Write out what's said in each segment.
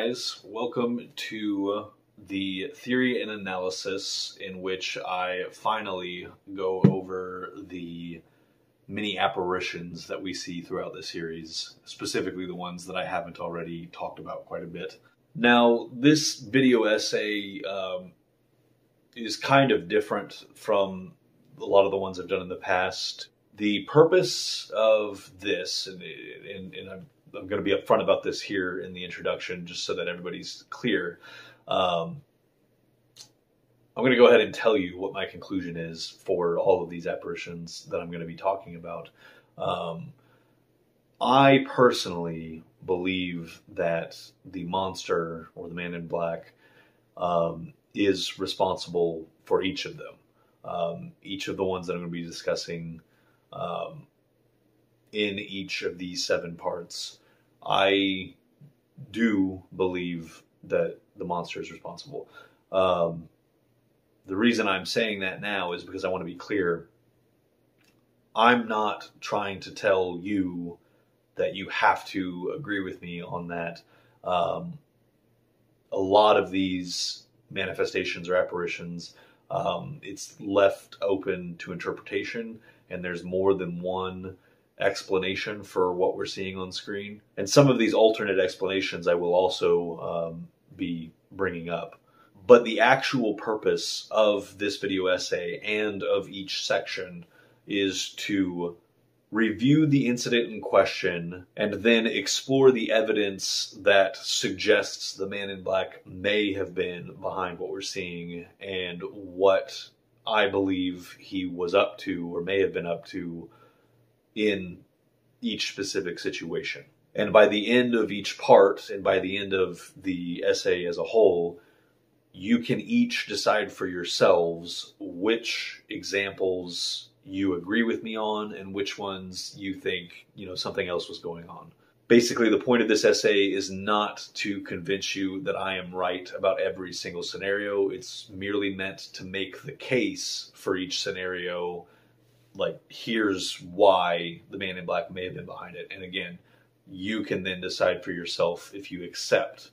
guys, welcome to the theory and analysis in which I finally go over the many apparitions that we see throughout the series, specifically the ones that I haven't already talked about quite a bit. Now, this video essay is kind of different from a lot of the ones I've done in the past. The purpose of this, and I'm going to be upfront about this here in the introduction, just so that everybody's clear. I'm going to go ahead and tell you what my conclusion is for all of these apparitions that I'm going to be talking about. I personally believe that the monster, or the man in black, is responsible for each of them. Each of the ones that I'm going to be discussing in each of these 7 parts. I do believe that the monster is responsible. The reason I'm saying that now is because I want to be clear. I'm not trying to tell you that you have to agree with me on that. A lot of these manifestations or apparitions, it's left open to interpretation, and there's more than one explanation for what we're seeing on screen. And some of these alternate explanations I will also be bringing up. But the actual purpose of this video essay and of each section is to review the incident in question and then explore the evidence that suggests the man in black may have been behind what we're seeing and what I believe he was up to or may have been up to in each specific situation. And by the end of each part, and by the end of the essay as a whole, you can each decide for yourselves which examples you agree with me on and which ones you think, something else was going on. Basically, the point of this essay is not to convince you that I am right about every single scenario. It's merely meant to make the case for each scenario. Like, here's why the man in black may have been behind it. And again, you can then decide for yourself if you accept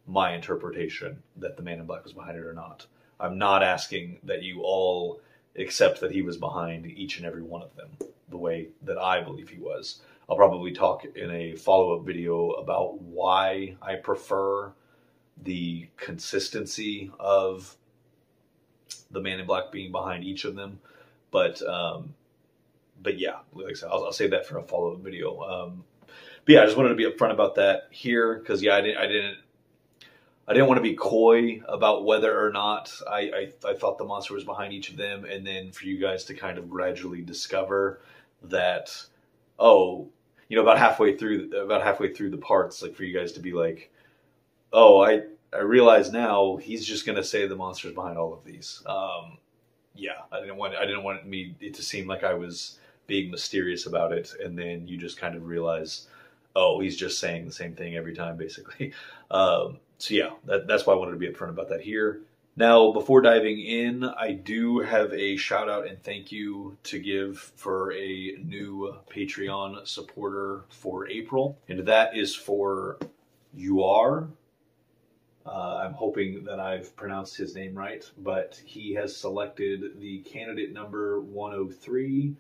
my interpretation that the man in black was behind it or not. I'm not asking that you all accept that he was behind each and every one of them the way that I believe he was. I'll probably talk in a follow-up video about why I prefer the consistency of the man in black being behind each of them. But yeah, like I said, I'll save that for a follow-up video. But yeah, I just wanted to be upfront about that here, because yeah, I didn't want to be coy about whether or not I thought the monster was behind each of them, and then for you guys to kind of gradually discover that, about halfway through the parts, like for you guys to be like, oh, I realize now he's just gonna say the monster's behind all of these. Yeah, I didn't want it to seem like I was being mysterious about it, and then you just kind of realize, oh, he's just saying the same thing every time, basically. So yeah, that's why I wanted to be upfront about that here. Now, before diving in, I do have a shout out and thank you to give for a new Patreon supporter for April, and that is for Joar. I'm hoping that I've pronounced his name right, but he has selected the candidate number 103,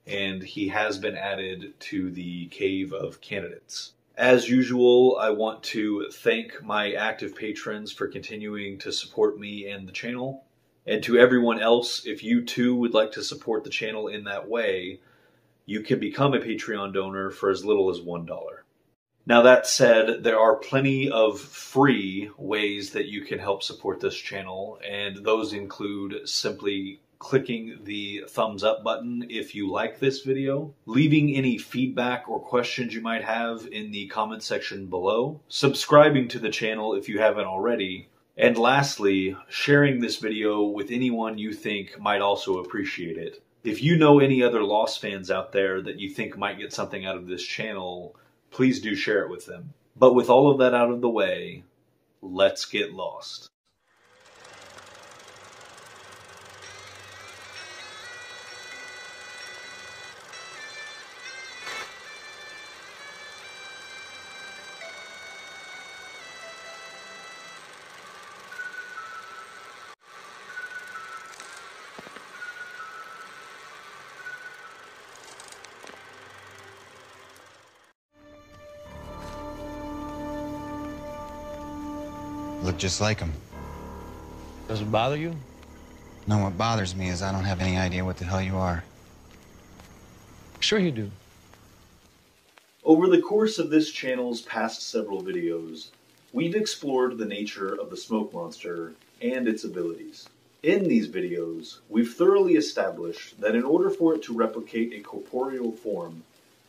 and he has been added to the Cave of Candidates. As usual, I want to thank my active patrons for continuing to support me and the channel. And to everyone else, if you too would like to support the channel in that way, you can become a Patreon donor for as little as $1. Now, that said, there are plenty of free ways that you can help support this channel, and those include simply clicking the thumbs up button if you like this video, leaving any feedback or questions you might have in the comment section below, subscribing to the channel if you haven't already, and lastly, sharing this video with anyone you think might also appreciate it. If you know any other Lost fans out there that you think might get something out of this channel, please do share it with them. But with all of that out of the way, let's get lost. Look just like him. Does it bother you? No, what bothers me is I don't have any idea what the hell you are. Sure you do. Over the course of this channel's past several videos, we've explored the nature of the smoke monster and its abilities. In these videos, we've thoroughly established that in order for it to replicate a corporeal form,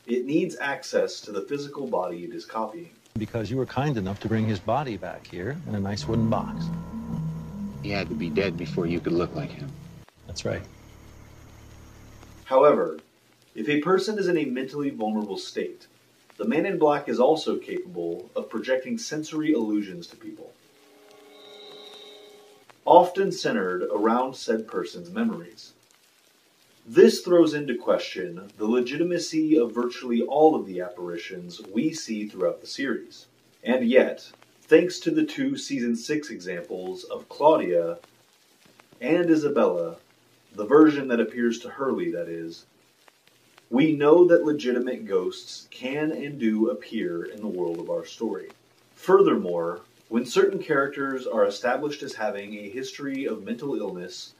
it needs access to the physical body it is copying. Because you were kind enough to bring his body back here in a nice wooden box. He had to be dead before you could look like him. That's right. However, if a person is in a mentally vulnerable state, the Man in Black is also capable of projecting sensory illusions to people, often centered around said person's memories. This throws into question the legitimacy of virtually all of the apparitions we see throughout the series. And yet, thanks to the two Season 6 examples of Claudia and Isabella, the version that appears to Hurley, that is, we know that legitimate ghosts can and do appear in the world of our story. Furthermore, when certain characters are established as having a history of mental illness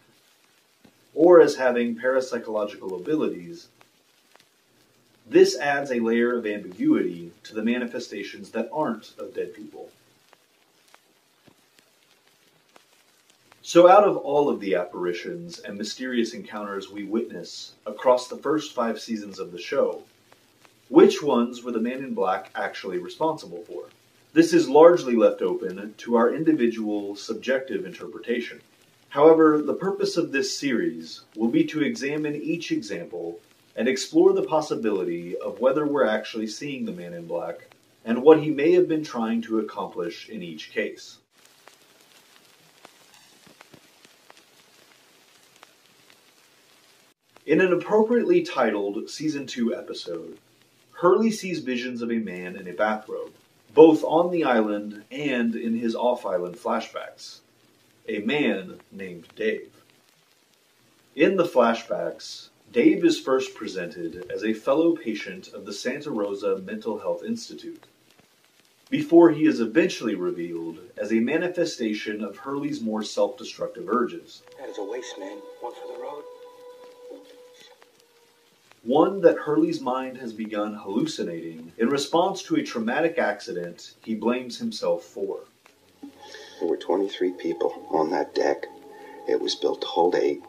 or as having parapsychological abilities, this adds a layer of ambiguity to the manifestations that aren't of dead people. So out of all of the apparitions and mysterious encounters we witness across the first 5 seasons of the show, which ones were the Man in Black actually responsible for? This is largely left open to our individual subjective interpretation. However, the purpose of this series will be to examine each example and explore the possibility of whether we're actually seeing the Man in Black and what he may have been trying to accomplish in each case. In an appropriately titled Season 2 episode, Hurley sees visions of a man in a bathrobe, both on the island and in his off-island flashbacks. A man named Dave. In the flashbacks, Dave is first presented as a fellow patient of the Santa Rosa Mental Health Institute, before he is eventually revealed as a manifestation of Hurley's more self-destructive urges. That is a waste, man. One for the road. One that Hurley's mind has begun hallucinating in response to a traumatic accident he blames himself for. There were 23 people on that deck. It was built to hold 8,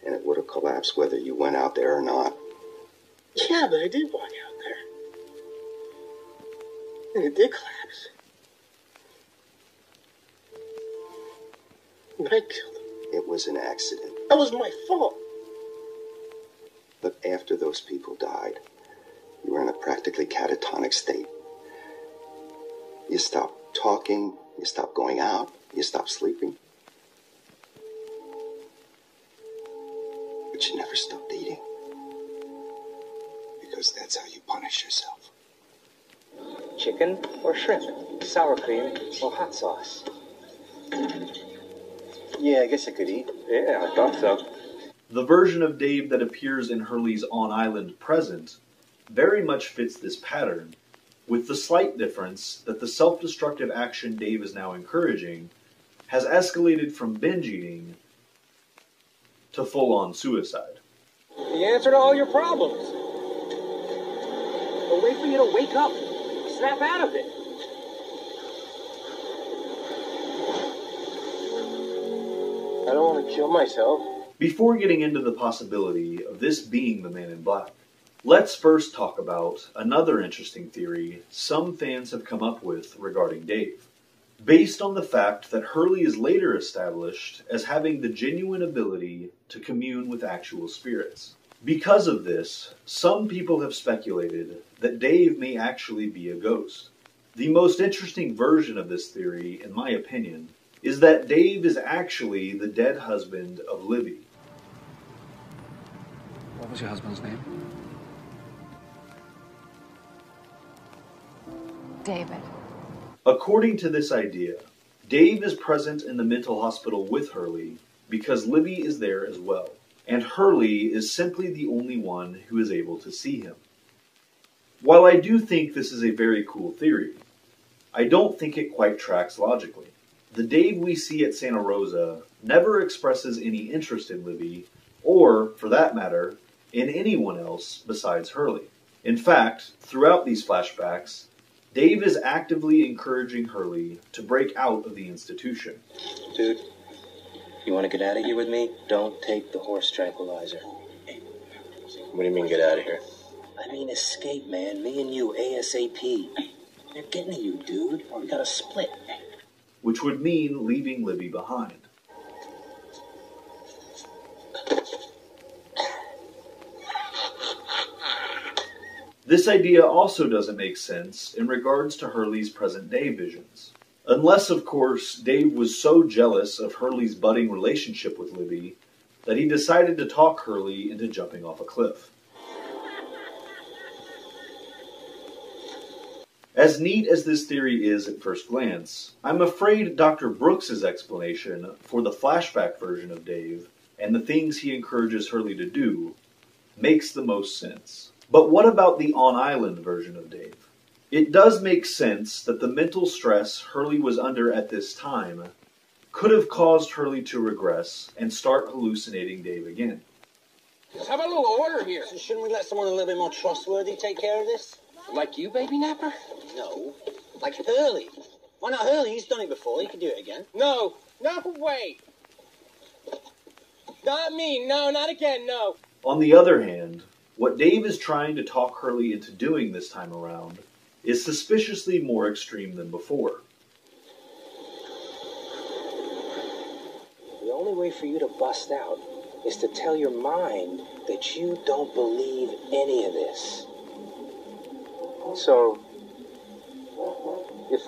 and it would have collapsed whether you went out there or not. Yeah, but I did walk out there. And it did collapse. But I killed him. It was an accident. That was my fault. But after those people died, you were in a practically catatonic state. You stopped talking, you stopped going out, you stopped sleeping. But you never stopped eating. Because that's how you punish yourself. Chicken or shrimp, sour cream or hot sauce. Yeah, I guess I could eat. Yeah, I thought so. The version of Dave that appears in Hurley's on-island present very much fits this pattern, with the slight difference that the self-destructive action Dave is now encouraging has escalated from binge eating to full-on suicide. The answer to all your problems. But wait for you to wake up. Snap out of it. I don't want to kill myself. Before getting into the possibility of this being the Man in Black, let's first talk about another interesting theory some fans have come up with regarding Dave, based on the fact that Hurley is later established as having the genuine ability to commune with actual spirits. Because of this, some people have speculated that Dave may actually be a ghost. The most interesting version of this theory, in my opinion, is that Dave is actually the dead husband of Libby. What was your husband's name? David. According to this idea, Dave is present in the mental hospital with Hurley because Libby is there as well, and Hurley is simply the only one who is able to see him. While I do think this is a very cool theory, I don't think it quite tracks logically. the Dave we see at Santa Rosa never expresses any interest in Libby, or, for that matter, in anyone else besides Hurley. In fact, throughout these flashbacks, Dave is actively encouraging Hurley to break out of the institution. Dude, you want to get out of here with me? Don't take the horse tranquilizer. What do you mean, get out of here? I mean escape, man. Me and you, ASAP. They're getting to you, dude. We gotta split. Which would mean leaving Libby behind. This idea also doesn't make sense in regards to Hurley's present-day visions. Unless, of course, Dave was so jealous of Hurley's budding relationship with Libby that he decided to talk Hurley into jumping off a cliff. As neat as this theory is at first glance, I'm afraid Dr. Brooks's explanation for the flashback version of Dave and the things he encourages Hurley to do makes the most sense. But what about the on-island version of Dave? It does make sense that the mental stress Hurley was under at this time could have caused Hurley to regress and start hallucinating Dave again. Let's have a little order here. So shouldn't we let someone a little bit more trustworthy take care of this? Like you, baby napper? No. Like Hurley. Why not Hurley? He's done it before. He can do it again. No, wait. Not me. No, not again, no. On the other hand, what Dave is trying to talk Hurley into doing this time around is suspiciously more extreme than before. The only way for you to bust out is to tell your mind that you don't believe any of this. So, if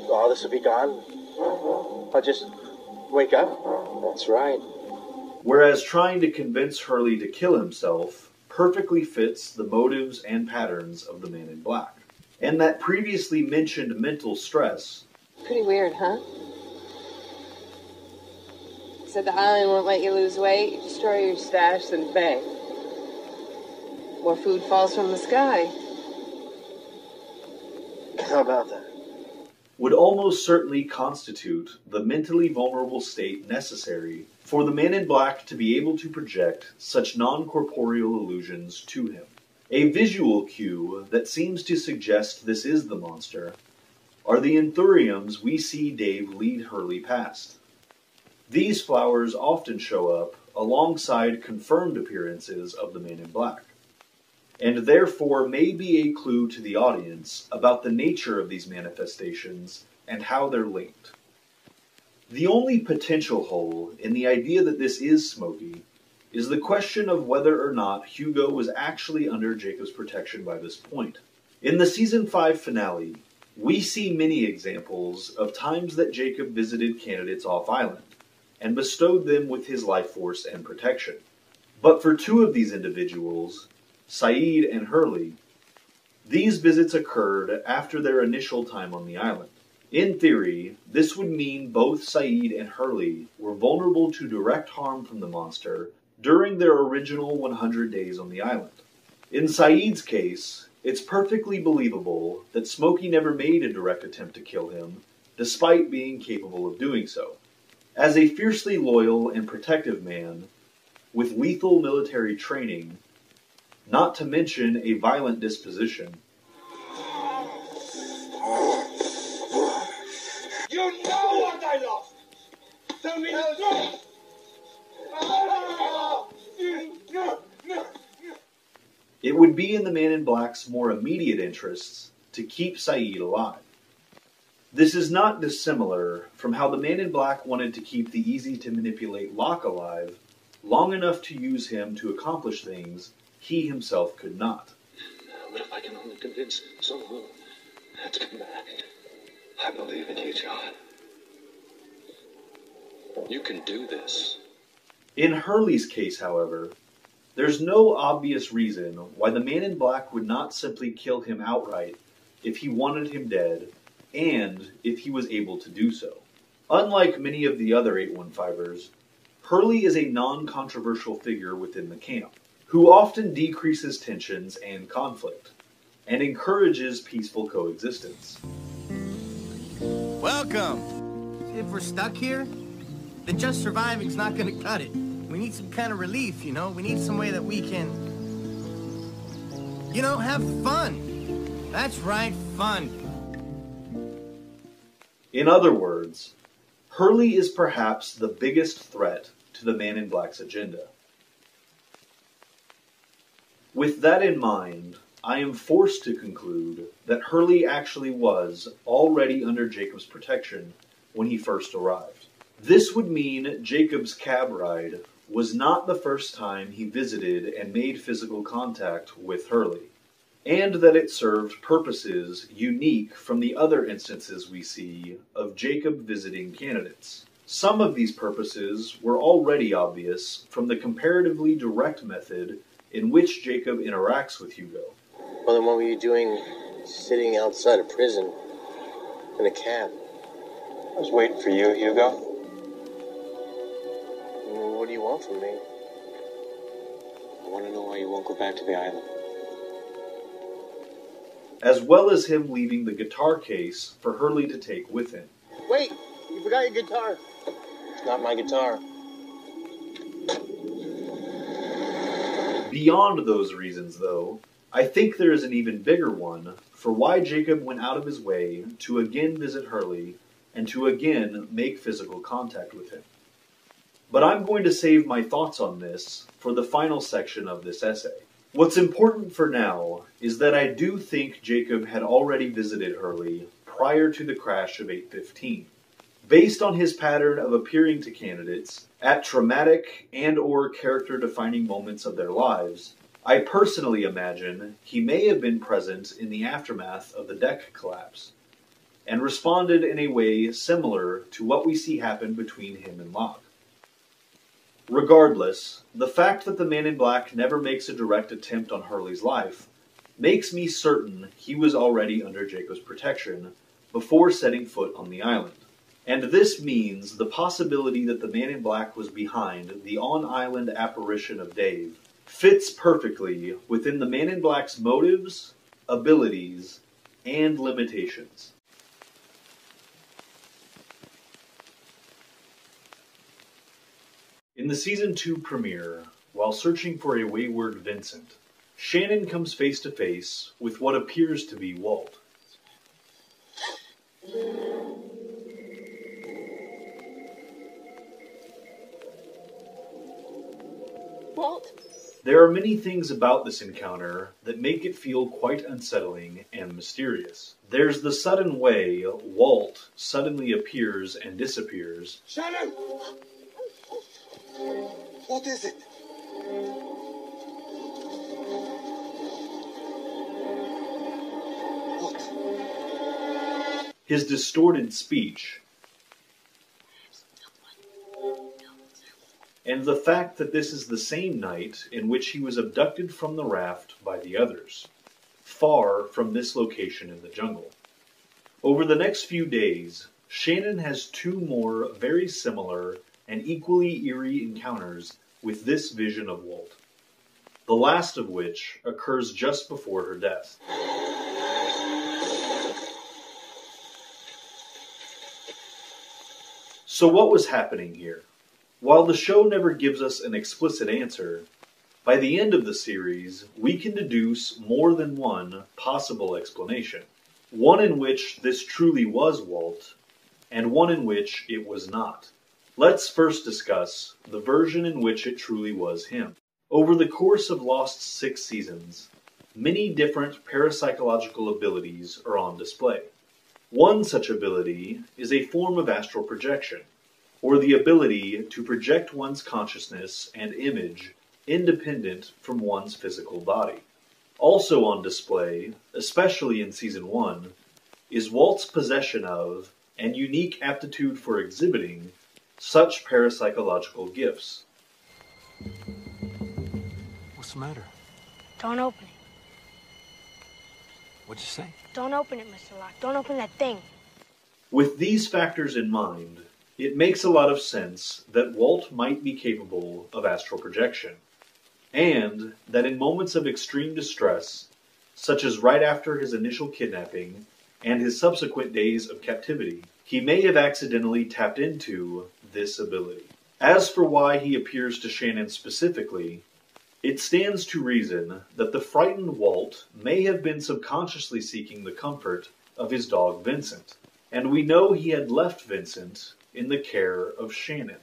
all this will be gone, I'll just wake up? That's right. Whereas trying to convince Hurley to kill himself perfectly fits the motives and patterns of the Man in Black. And that previously mentioned mental stress... Pretty weird, huh? Said the island won't let you lose weight, destroy your stash, then bang. More food falls from the sky. How about that? Would almost certainly constitute the mentally vulnerable state necessary for the Man in Black to be able to project such non-corporeal illusions to him. A visual cue that seems to suggest this is the monster are the anthuriums we see Dave lead Hurley past. These flowers often show up alongside confirmed appearances of the Man in Black, and therefore may be a clue to the audience about the nature of these manifestations and how they're linked. The only potential hole in the idea that this is Smokey is the question of whether or not Hugo was actually under Jacob's protection by this point. In the Season 5 finale, we see many examples of times that Jacob visited candidates off-island and bestowed them with his life force and protection. But for two of these individuals, Saeed and Hurley, these visits occurred after their initial time on the island. In theory, this would mean both Saeed and Hurley were vulnerable to direct harm from the monster during their original 100 days on the island. In Saeed's case, it's perfectly believable that Smokey never made a direct attempt to kill him, despite being capable of doing so. As a fiercely loyal and protective man, with lethal military training, not to mention a violent disposition, You know what I lost! Tell me the truth! it would be in the Man in Black's more immediate interests to keep Saeed alive. This is not dissimilar from how the Man in Black wanted to keep the easy-to-manipulate Locke alive long enough to use him to accomplish things he himself could not. But if I can only convince someone to come back, I believe in you, John. You can do this. In Hurley's case, however, there's no obvious reason why the Man in Black would not simply kill him outright if he wanted him dead, and if he was able to do so. Unlike many of the other 815ers, Hurley is a non-controversial figure within the camp, who often decreases tensions and conflict. and encourages peaceful coexistence. Welcome! If we're stuck here, then just surviving's not gonna cut it. We need some kind of relief, you know? We need some way that we can, you know, have fun. That's right, fun. In other words, Hurley is perhaps the biggest threat to the Man in Black's agenda. With that in mind, I am forced to conclude that Hurley actually was already under Jacob's protection when he first arrived. This would mean Jacob's cab ride was not the first time he visited and made physical contact with Hurley, and that it served purposes unique from the other instances we see of Jacob visiting candidates. Some of these purposes were already obvious from the comparatively direct method in which Jacob interacts with Hugo. Well, then what were you doing sitting outside a prison in a cab? I was waiting for you, Hugo. Well, what do you want from me? I want to know why you won't go back to the island. As well as him leaving the guitar case for Hurley to take with him. Wait, you forgot your guitar. It's not my guitar. Beyond those reasons, though, I think there is an even bigger one for why Jacob went out of his way to again visit Hurley and to again make physical contact with him. But I'm going to save my thoughts on this for the final section of this essay. What's important for now is that I do think Jacob had already visited Hurley prior to the crash of 815. Based on his pattern of appearing to candidates at traumatic and/or character-defining moments of their lives, I personally imagine he may have been present in the aftermath of the deck collapse, and responded in a way similar to what we see happen between him and Locke. Regardless, the fact that the Man in Black never makes a direct attempt on Hurley's life makes me certain he was already under Jacob's protection before setting foot on the island. And this means the possibility that the Man in Black was behind the on-island apparition of Dave fits perfectly within the Man in Black's motives, abilities, and limitations. In the Season 2 premiere, while searching for a wayward Vincent, Shannon comes face to face with what appears to be Walt. Walt? There are many things about this encounter that make it feel quite unsettling and mysterious. There's the sudden way Walt suddenly appears and disappears. Shannon! What is it? What? His distorted speech, and the fact that this is the same night in which he was abducted from the raft by the others, far from this location in the jungle. Over the next few days, Shannon has two more very similar and equally eerie encounters with this vision of Walt, the last of which occurs just before her death. So what was happening here? While the show never gives us an explicit answer, by the end of the series, we can deduce more than one possible explanation. One in which this truly was Walt, and one in which it was not. Let's first discuss the version in which it truly was him. Over the course of Lost's 6 seasons, many different parapsychological abilities are on display. One such ability is a form of astral projection, or the ability to project one's consciousness and image independent from one's physical body. Also on display, especially in Season 1, is Walt's possession of, and unique aptitude for exhibiting, such parapsychological gifts. What's the matter? Don't open it. What'd you say? Don't open it, Mr. Locke. Don't open that thing. With these factors in mind, it makes a lot of sense that Walt might be capable of astral projection, and that in moments of extreme distress, such as right after his initial kidnapping and his subsequent days of captivity, he may have accidentally tapped into this ability. As for why he appears to Shannon specifically, it stands to reason that the frightened Walt may have been subconsciously seeking the comfort of his dog Vincent, and we know he had left Vincent in the care of Shannon.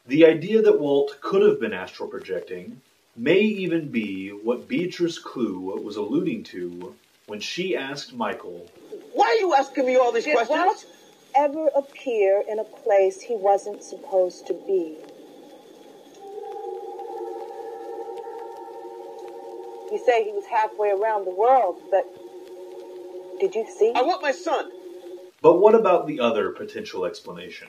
The idea that Walt could have been astral projecting may even be what Beatrice Clue was alluding to when she asked Michael, "Why are you asking me all these Did questions?" Walt ever appear in a place he wasn't supposed to be? You say he was halfway around the world, but did you see? I want my son. But what about the other potential explanation?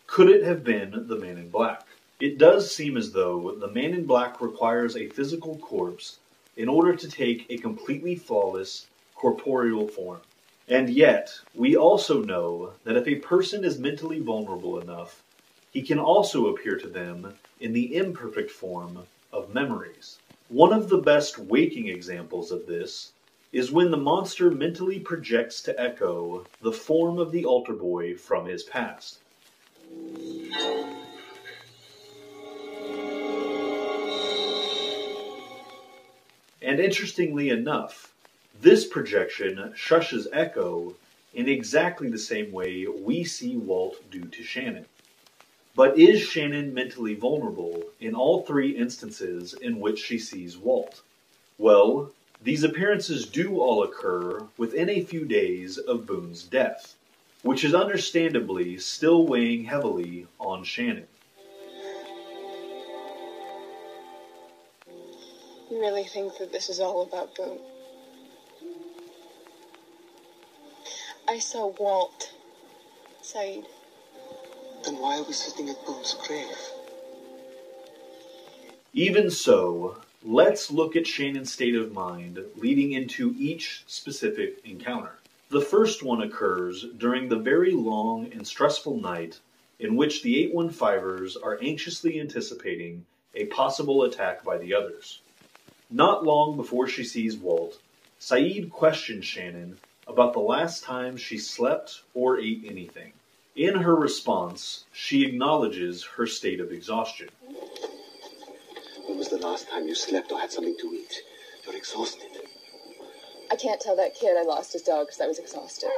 Could it have been the Man in Black? It does seem as though the Man in Black requires a physical corpse in order to take a completely flawless corporeal form. And yet, we also know that if a person is mentally vulnerable enough, he can also appear to them in the imperfect form of memories. One of the best waking examples of this is when the monster mentally projects to Echo the form of the altar boy from his past. And interestingly enough, this projection shushes Echo in exactly the same way we see Walt do to Shannon. But is Shannon mentally vulnerable in all three instances in which she sees Walt? Well, these appearances do all occur within a few days of Boone's death, which is understandably still weighing heavily on Shannon. You really think that this is all about Boone? I saw Walt, Saeed. Then why are we sitting at Boone's grave? Even so, let's look at Shannon's state of mind leading into each specific encounter. The first one occurs during the very long and stressful night in which the 815ers are anxiously anticipating a possible attack by the others. Not long before she sees Walt, Saeed questions Shannon about the last time she slept or ate anything. In her response, she acknowledges her state of exhaustion. When was the last time you slept or had something to eat? You're exhausted. I can't tell that kid I lost his dog because I was exhausted.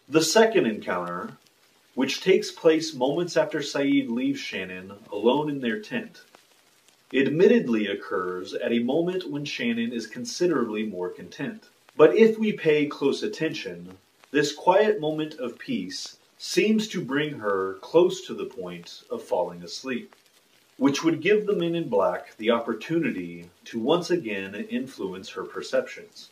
The second encounter, which takes place moments after Saeed leaves Shannon alone in their tent, admittedly occurs at a moment when Shannon is considerably more content. But if we pay close attention, this quiet moment of peace seems to bring her close to the point of falling asleep, which would give the Men in Black the opportunity to once again influence her perceptions.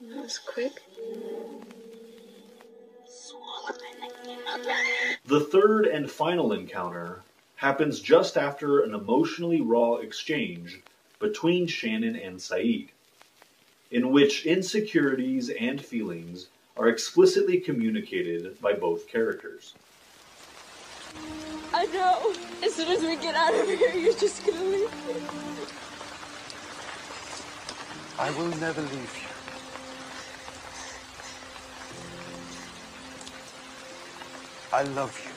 That was quick. The third and final encounter happens just after an emotionally raw exchange between Shannon and Saeed, in which insecurities and feelings are explicitly communicated by both characters. I know. As soon as we get out of here, you're just gonna leave me. I will never leave you. I love you.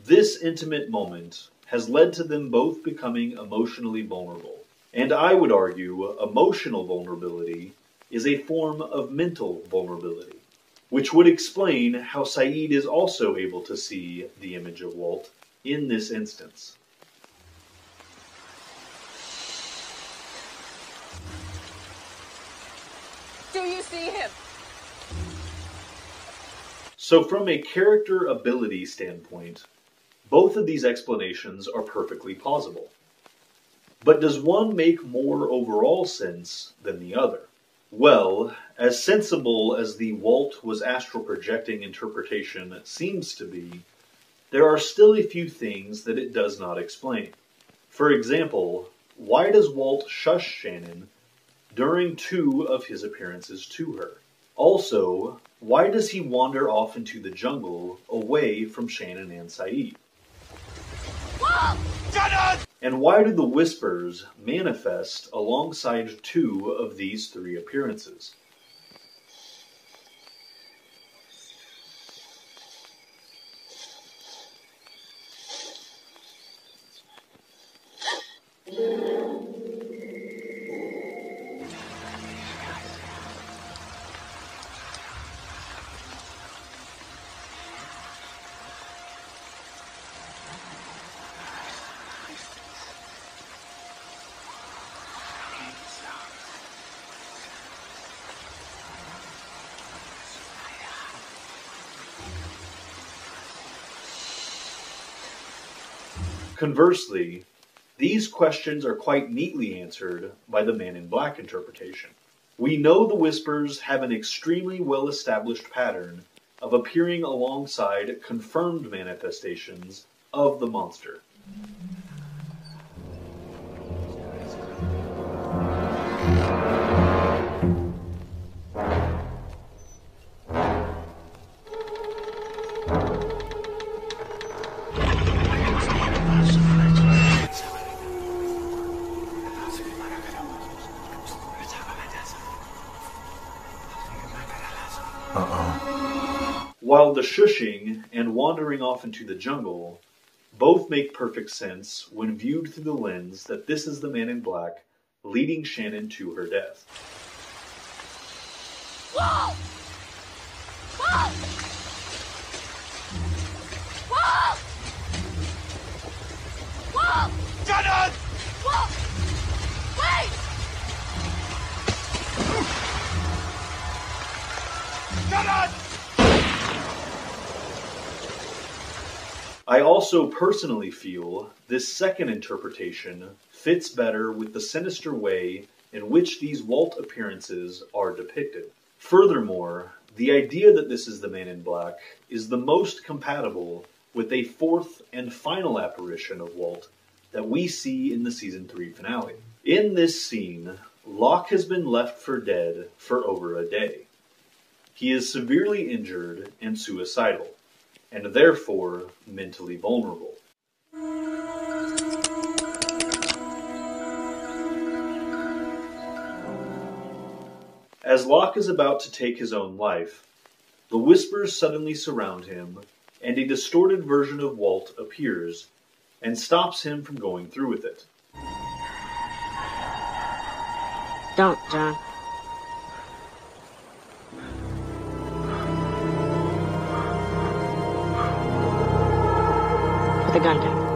This intimate moment has led to them both becoming emotionally vulnerable. And I would argue emotional vulnerability is a form of mental vulnerability, which would explain how Saeed is also able to see the image of Walt in this instance. Do you see him? So from a character ability standpoint, both of these explanations are perfectly plausible. But does one make more overall sense than the other? Well, as sensible as the Walt was astral projecting interpretation seems to be, there are still a few things that it does not explain. For example, why does Walt shush Shannon during 2 of his appearances to her? Also, Why does he wander off into the jungle away from Shannon and Saeed? And why do the Whispers manifest alongside 2 of these 3 appearances? Conversely, these questions are quite neatly answered by the Man in Black interpretation. We know the Whispers have an extremely well-established pattern of appearing alongside confirmed manifestations of the monster. While the shushing and wandering off into the jungle both make perfect sense when viewed through the lens that this is the Man in Black leading Shannon to her death. Whoa! Whoa! Whoa! Whoa! Shannon! Whoa! Wait! Shannon! I also personally feel this second interpretation fits better with the sinister way in which these Walt appearances are depicted. Furthermore, the idea that this is the Man in Black is the most compatible with a 4th and final apparition of Walt that we see in the Season 3 finale. In this scene, Locke has been left for dead for over a day. He is severely injured and suicidal, and therefore mentally vulnerable. As Locke is about to take his own life, the Whispers suddenly surround him, and a distorted version of Walt appears and stops him from going through with it. Don't, John. Put the gun down.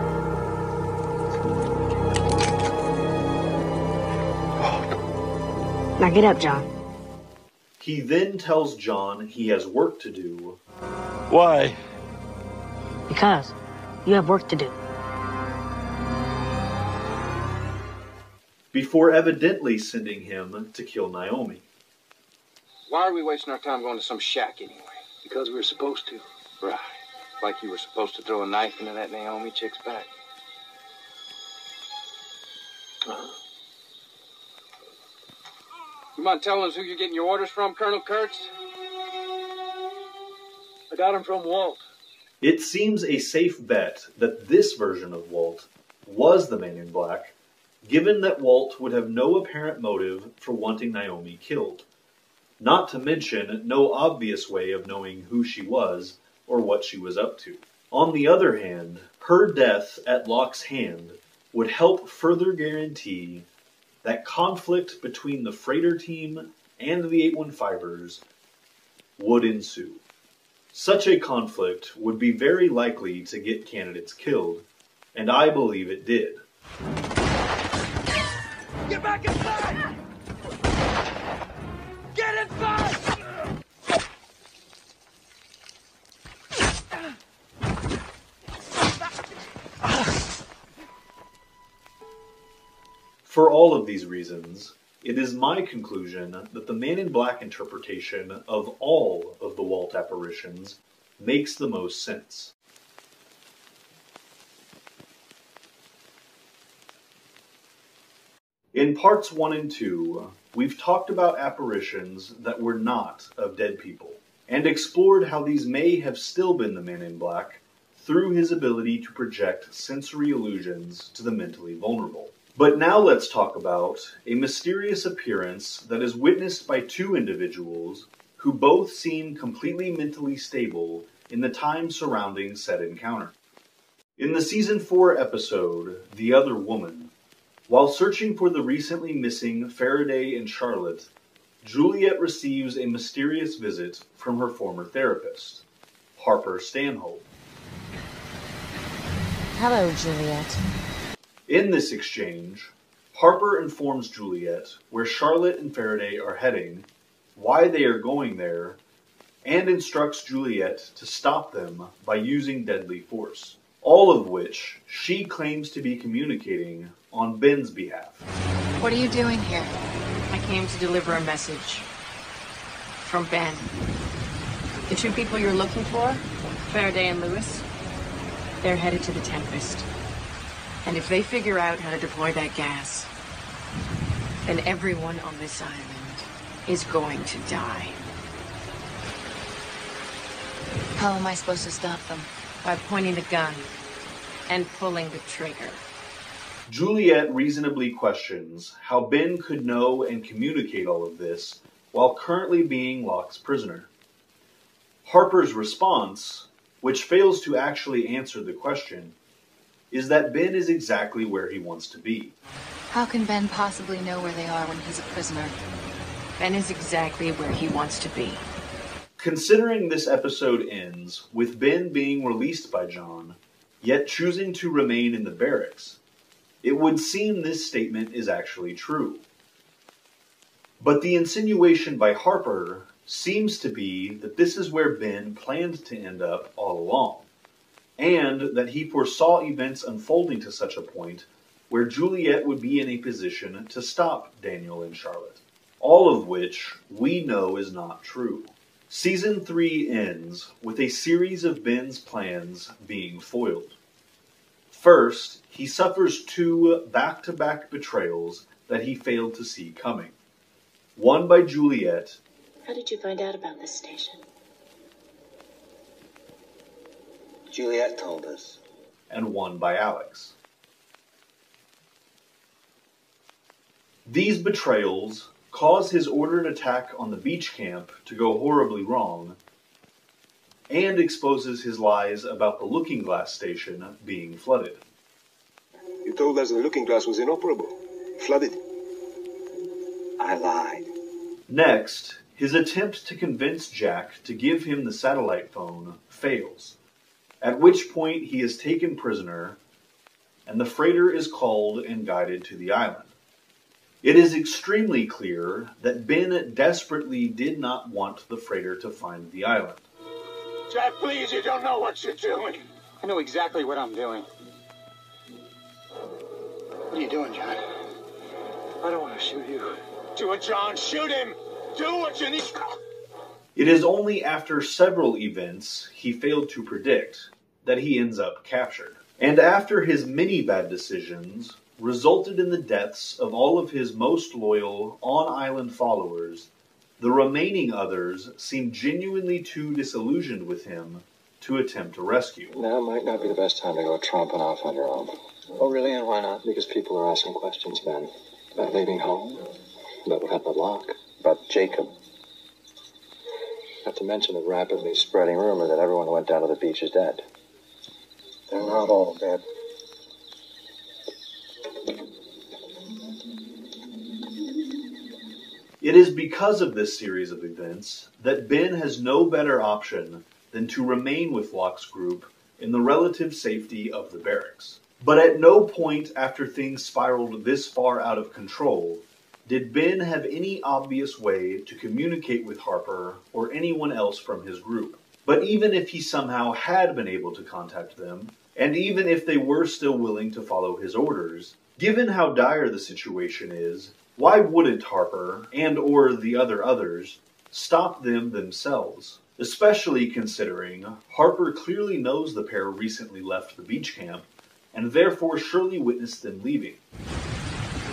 Now get up, John. He then tells John he has work to do. Why? Because you have work to do. Before evidently sending him to kill Naomi. Why are we wasting our time going to some shack anyway? Because we were supposed to. Right. Like you were supposed to throw a knife into that Naomi chick's back. You mind telling us who you're getting your orders from, Colonel Kurtz? I got him from Walt. It seems a safe bet that this version of Walt was the Man in Black, given that Walt would have no apparent motive for wanting Naomi killed. Not to mention no obvious way of knowing who she was or what she was up to. On the other hand, her death at Locke's hand would help further guarantee that conflict between the freighter team and the 815ers would ensue. Such a conflict would be very likely to get candidates killed, and I believe it did. Get back inside! Get inside! For all of these reasons, it is my conclusion that the Man in Black interpretation of all of the Walt apparitions makes the most sense. In parts 1 and 2, we've talked about apparitions that were not of dead people, and explored how these may have still been the Men in Black through his ability to project sensory illusions to the mentally vulnerable. But now let's talk about a mysterious appearance that is witnessed by two individuals who both seem completely mentally stable in the time surrounding said encounter. In the Season 4 episode, The Other Woman, while searching for the recently missing Faraday and Charlotte, Juliet receives a mysterious visit from her former therapist, Harper Stanhope. Hello, Juliet. In this exchange, Harper informs Juliet where Charlotte and Faraday are heading, why they are going there, and instructs Juliet to stop them by using deadly force, all of which she claims to be communicating on Ben's behalf. What are you doing here? I came to deliver a message from Ben. The two people you're looking for, Faraday and Lewis, they're headed to the Tempest. And if they figure out how to deploy that gas, then everyone on this island is going to die. How am I supposed to stop them? By pointing the gun and pulling the trigger. Juliet reasonably questions how Ben could know and communicate all of this while currently being Locke's prisoner. Harper's response, which fails to actually answer the question, is that Ben is exactly where he wants to be. How can Ben possibly know where they are when he's a prisoner? Ben is exactly where he wants to be. Considering this episode ends with Ben being released by John, yet choosing to remain in the barracks, it would seem this statement is actually true. But the insinuation by Harper seems to be that this is where Ben planned to end up all along, and that he foresaw events unfolding to such a point where Juliet would be in a position to stop Daniel and Charlotte, all of which we know is not true. Season 3 ends with a series of Ben's plans being foiled. First, he suffers 2 back-to-back betrayals that he failed to see coming. One by Juliet. How did you find out about this station? Juliet told us. And one by Alex. These betrayals cause his ordered attack on the beach camp to go horribly wrong, and exposes his lies about the Looking Glass station being flooded. You told us the Looking Glass was inoperable. Flooded. I lied. Next, his attempt to convince Jack to give him the satellite phone fails, at which point he is taken prisoner, and the freighter is called and guided to the island. It is extremely clear that Ben desperately did not want the freighter to find the island. Jack, please, you don't know what you're doing. I know exactly what I'm doing. What are you doing, John? I don't want to shoot you. Do it, John. Shoot him. Do what you need. It is only after several events he failed to predict that he ends up captured. And after his many bad decisions resulted in the deaths of all of his most loyal on-island followers, the remaining others seem genuinely too disillusioned with him to attempt a rescue. Now might not be the best time to go tromping off on your own. Oh, really? And why not? Because people are asking questions, Ben. About leaving home, about what happened to Locke, about Jacob. Not to mention the rapidly spreading rumor that everyone who went down to the beach is dead. They're not all dead. It is because of this series of events that Ben has no better option than to remain with Locke's group in the relative safety of the barracks. But at no point after things spiraled this far out of control did Ben have any obvious way to communicate with Harper or anyone else from his group. But even if he somehow had been able to contact them, and even if they were still willing to follow his orders, given how dire the situation is, why wouldn't Harper, and or the others, stop them themselves? Especially considering Harper clearly knows the pair recently left the beach camp, and therefore surely witnessed them leaving.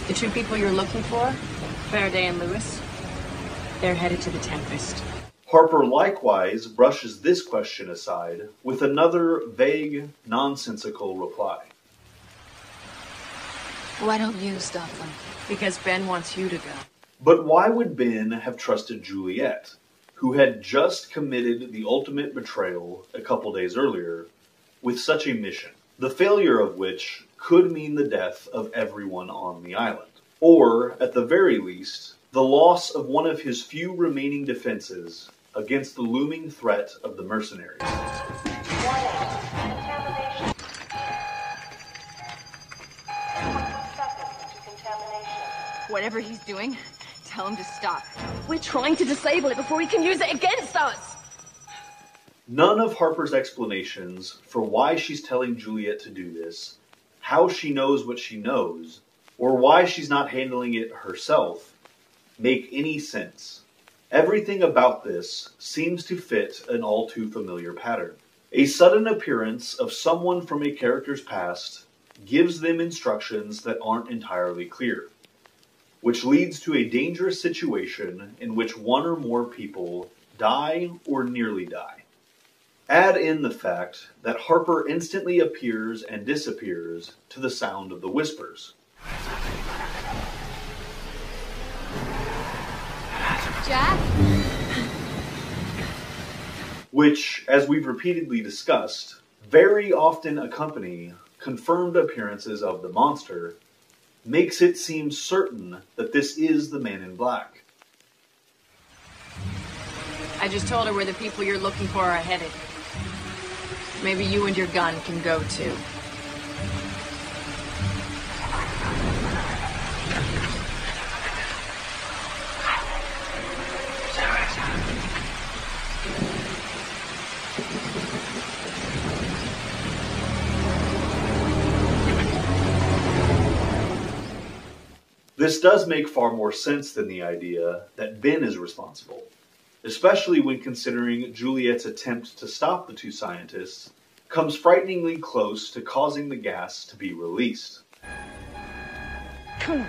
The two people you're looking for, Faraday and Lewis, they're headed to the Tempest. Harper likewise brushes this question aside with another vague, nonsensical reply. Why don't you stop them? Because Ben wants you to go. But why would Ben have trusted Juliet, who had just committed the ultimate betrayal a couple days earlier, with such a mission, the failure of which could mean the death of everyone on the island? Or, at the very least, the loss of one of his few remaining defenses against the looming threat of the mercenaries. Whatever he's doing, tell him to stop. We're trying to disable it before he can use it against us! None of Harper's explanations for why she's telling Juliet to do this, how she knows what she knows, or why she's not handling it herself, make any sense. Everything about this seems to fit an all too familiar pattern. A sudden appearance of someone from a character's past gives them instructions that aren't entirely clear, which leads to a dangerous situation in which one or more people die or nearly die. Add in the fact that Harper instantly appears and disappears to the sound of the whispers. Jack? Which, as we've repeatedly discussed, very often accompany confirmed appearances of the monster, makes it seem certain that this is the Man in Black. I just told her where the people you're looking for are headed. Maybe you and your gun can go too. This does make far more sense than the idea that Ben is responsible, especially when considering Juliet's attempt to stop the two scientists comes frighteningly close to causing the gas to be released. 5,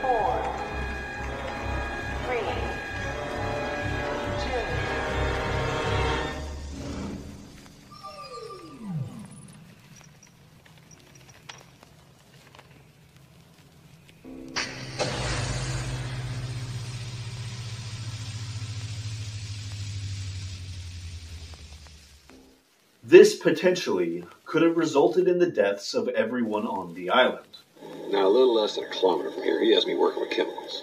4, 3, 2. This potentially could have resulted in the deaths of everyone on the island. Now, a little less than a kilometer from here, he has me working with chemicals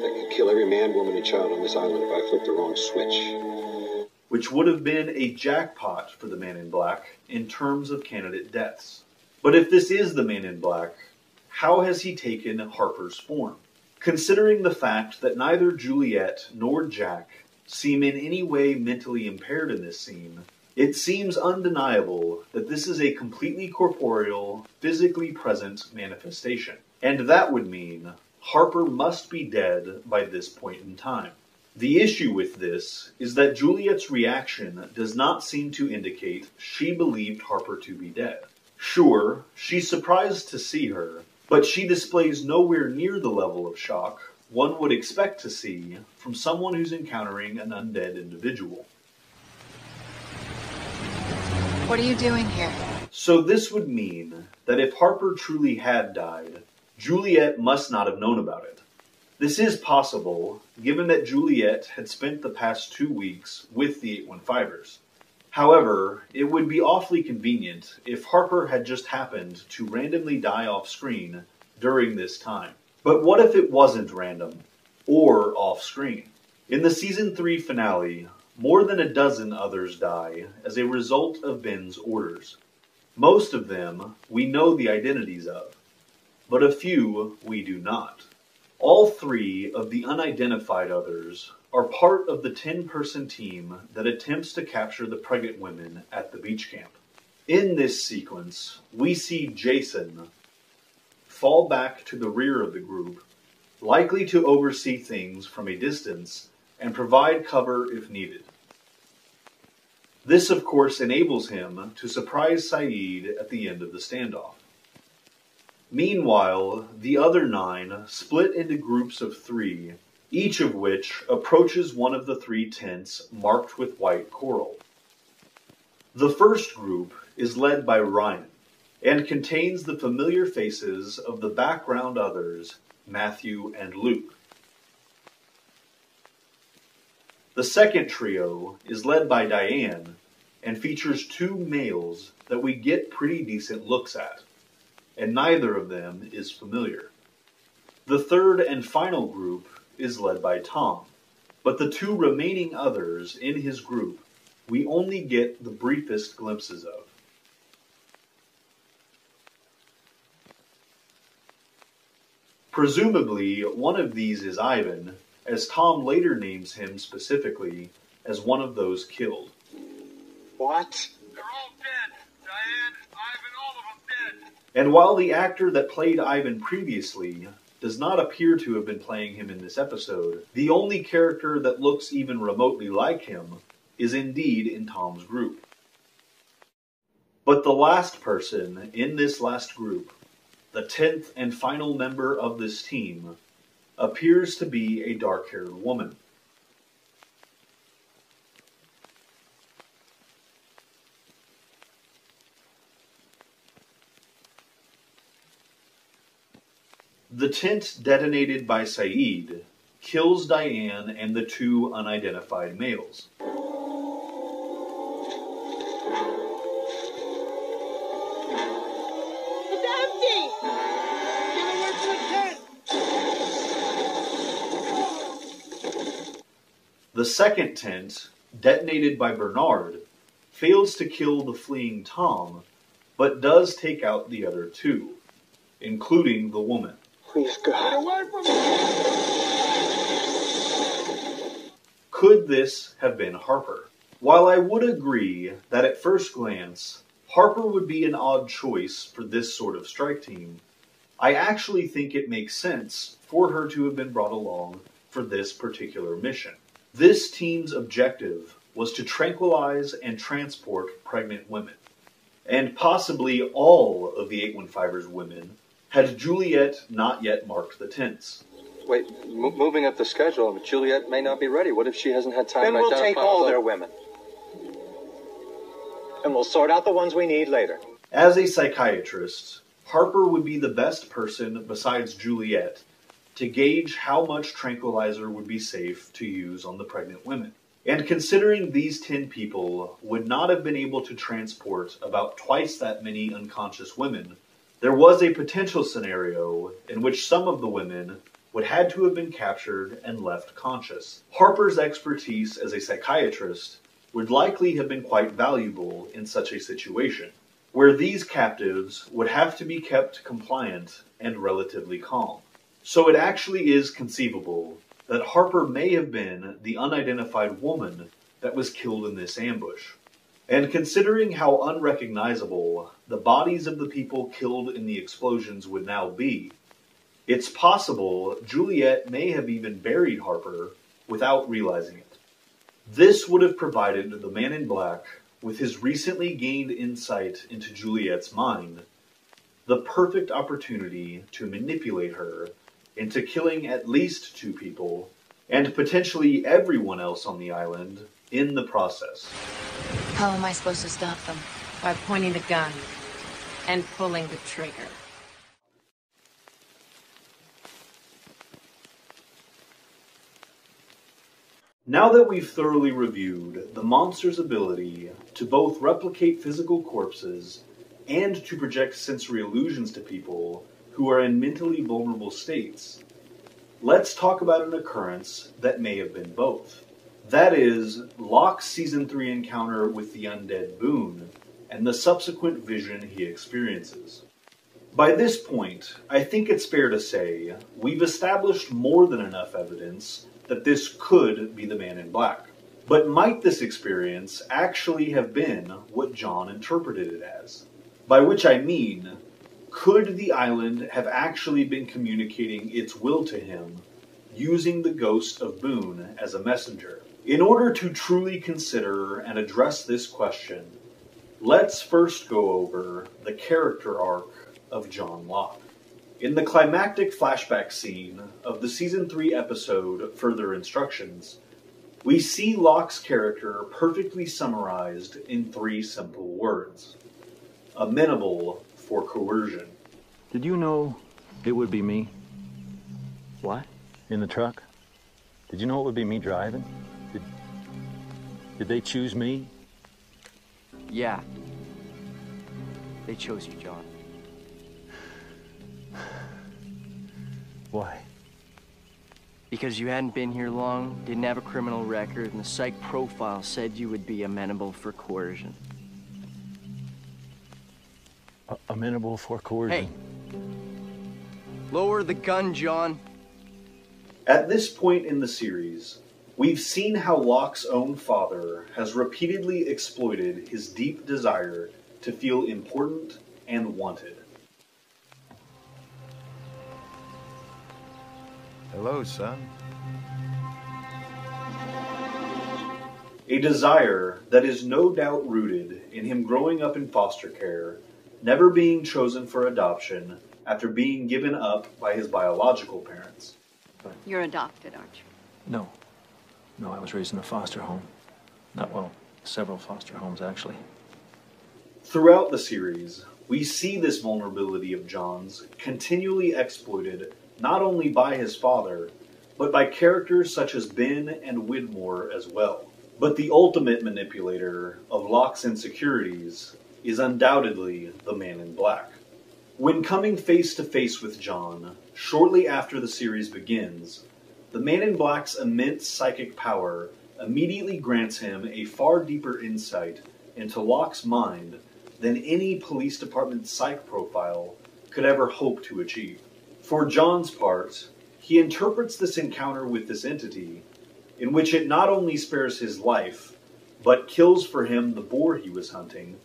that could kill every man, woman, and child on this island if I flip the wrong switch. Which would have been a jackpot for the Man in Black in terms of candidate deaths. But if this is the Man in Black, how has he taken Harper's form? Considering the fact that neither Juliet nor Jack seem in any way mentally impaired in this scene, it seems undeniable that this is a completely corporeal, physically present manifestation. And that would mean Harper must be dead by this point in time. The issue with this is that Juliet's reaction does not seem to indicate she believed Harper to be dead. Sure, she's surprised to see her, but she displays nowhere near the level of shock one would expect to see from someone who's encountering an undead individual. What are you doing here? So this would mean that if Harper truly had died, Juliet must not have known about it. This is possible, given that Juliet had spent the past 2 weeks with the 815ers. However, it would be awfully convenient if Harper had just happened to randomly die off screen during this time. But what if it wasn't random, or off screen? In the Season 3 finale, more than a dozen others die as a result of Ben's orders. Most of them we know the identities of, but a few we do not. All 3 of the unidentified others are part of the 10-person team that attempts to capture the pregnant women at the beach camp. In this sequence, we see Jason fall back to the rear of the group, likely to oversee things from a distance and provide cover if needed. This, of course, enables him to surprise Saeed at the end of the standoff. Meanwhile, the other 9 split into groups of 3, each of which approaches one of the 3 tents marked with white coral. The first group is led by Ryan, and contains the familiar faces of the background others, Matthew and Luke. The second trio is led by Diane, and features 2 males that we get pretty decent looks at, and neither of them is familiar. The third and final group is led by Tom, but the 2 remaining others in his group we only get the briefest glimpses of. Presumably, one of these is Ivan, as Tom later names him specifically as one of those killed. What? They're all dead. Diane, Ivan, all of them dead. And while the actor that played Ivan previously does not appear to have been playing him in this episode, the only character that looks even remotely like him is indeed in Tom's group. But the last person in this last group, the 10th and final member of this team, appears to be a dark-haired woman. The tent detonated by Saeed kills Diane and the 2 unidentified males. The second tent, detonated by Bernard, fails to kill the fleeing Tom, but does take out the other 2, including the woman. Please, God. Get away from me! Could this have been Harper? While I would agree that at first glance, Harper would be an odd choice for this sort of strike team, I actually think it makes sense for her to have been brought along for this particular mission. This team's objective was to tranquilize and transport pregnant women, and possibly all of the 815's women had Juliet not yet marked the tents. Wait, moving up the schedule, Juliet may not be ready. What if she hasn't had time Then to we'll identify take all the- their women. And we'll sort out the ones we need later. As a psychiatrist, Harper would be the best person besides Juliet to gauge how much tranquilizer would be safe to use on the pregnant women. And considering these 10 people would not have been able to transport about twice that many unconscious women, there was a potential scenario in which some of the women would had to have been captured and left conscious. Harper's expertise as a psychiatrist would likely have been quite valuable in such a situation, where these captives would have to be kept compliant and relatively calm. So it actually is conceivable that Harper may have been the unidentified woman that was killed in this ambush. And considering how unrecognizable the bodies of the people killed in the explosions would now be, it's possible Juliet may have even buried Harper without realizing it. This would have provided the Man in Black, with his recently gained insight into Juliet's mind, the perfect opportunity to manipulate her into killing at least 2 people, and potentially everyone else on the island, in the process. How am I supposed to stop them? By pointing the gun and pulling the trigger. Now that we've thoroughly reviewed the monster's ability to both replicate physical corpses and to project sensory illusions to people who are in mentally vulnerable states, let's talk about an occurrence that may have been both. That is, Locke's Season 3 encounter with the undead Boone and the subsequent vision he experiences. By this point, I think it's fair to say we've established more than enough evidence that this could be the Man in Black. But might this experience actually have been what John interpreted it as? By which I mean, could the island have actually been communicating its will to him using the ghost of Boone as a messenger? In order to truly consider and address this question, let's first go over the character arc of John Locke. In the climactic flashback scene of the Season 3 episode Further Instructions, we see Locke's character perfectly summarized in 3 simple words. Amenable for coercion. Did you know it would be me? What? In the truck? Did you know it would be me driving? Did they choose me? Yeah. They chose you, John. Why? Because you hadn't been here long, didn't have a criminal record, and the psych profile said you would be amenable for coercion. Amenable for coercion? Hey! Lower the gun, John. At this point in the series, we've seen how Locke's own father has repeatedly exploited his deep desire to feel important and wanted. Hello, son. A desire that is no doubt rooted in him growing up in foster care, never being chosen for adoption after being given up by his biological parents. You're adopted, aren't you? No. No, I was raised in a foster home. Several foster homes, actually. Throughout the series, we see this vulnerability of John's continually exploited not only by his father, but by characters such as Ben and Widmore as well. But the ultimate manipulator of Locke's insecurities is undoubtedly the Man in Black. When coming face to face with John, shortly after the series begins, the Man in Black's immense psychic power immediately grants him a far deeper insight into Locke's mind than any police department psych profile could ever hope to achieve. For John's part, he interprets this encounter with this entity, in which it not only spares his life, but kills for him the boar he was hunting,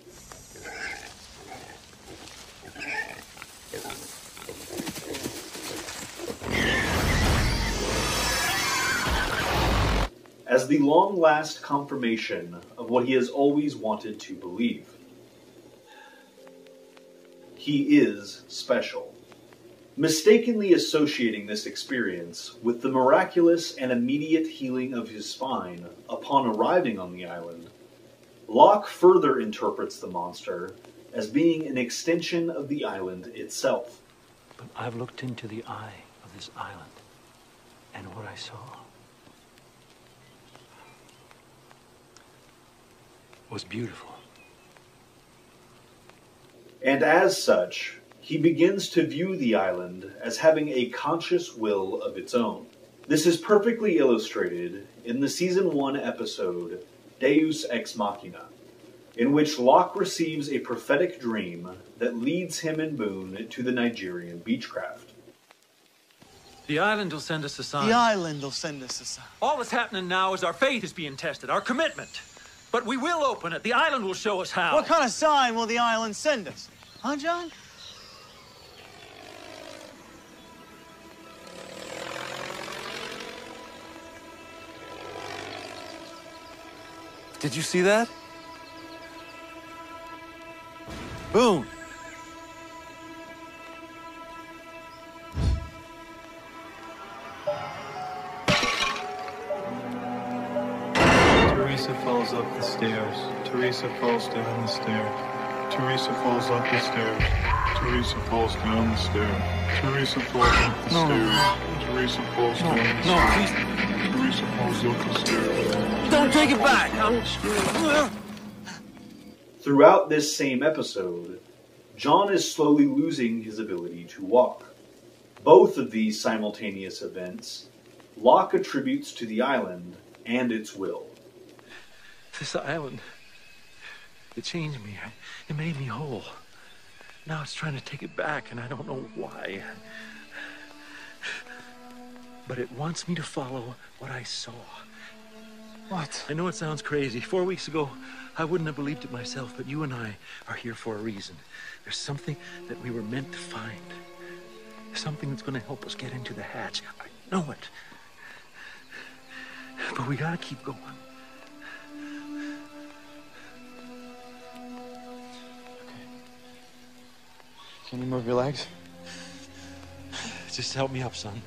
as the long-last confirmation of what he has always wanted to believe. He is special. Mistakenly associating this experience with the miraculous and immediate healing of his spine upon arriving on the island, Locke further interprets the monster as being an extension of the island itself. But I've looked into the eye of this island, and what I saw was beautiful. And as such, he begins to view the island as having a conscious will of its own. This is perfectly illustrated in the Season 1 episode, Deus Ex Machina, in which Locke receives a prophetic dream that leads him and Boone to the Nigerian beechcraft. The island will send us a sign. The island will send us a sign. All that's happening now is our faith is being tested, our commitment. But we will open it. The island will show us how. What kind of sign will the island send us? Huh, John? Did you see that? Boone. Teresa falls up the stairs. Teresa falls down the stairs. Teresa falls up the stairs. Teresa falls down the stairs. Teresa falls up the stairs. Teresa falls down the stairs. Teresa falls up the stairs. Don't take it back. Throughout this same episode, John is slowly losing his ability to walk. Both of these simultaneous events, Locke attributes to the island and its will. This island, it changed me. It made me whole. Now it's trying to take it back, and I don't know why. But it wants me to follow what I saw. What? I know it sounds crazy. 4 weeks ago, I wouldn't have believed it myself, but you and I are here for a reason. There's something that we were meant to find. Something that's going to help us get into the hatch. I know it. But we gotta keep going. Can you move your legs? Just help me up, son.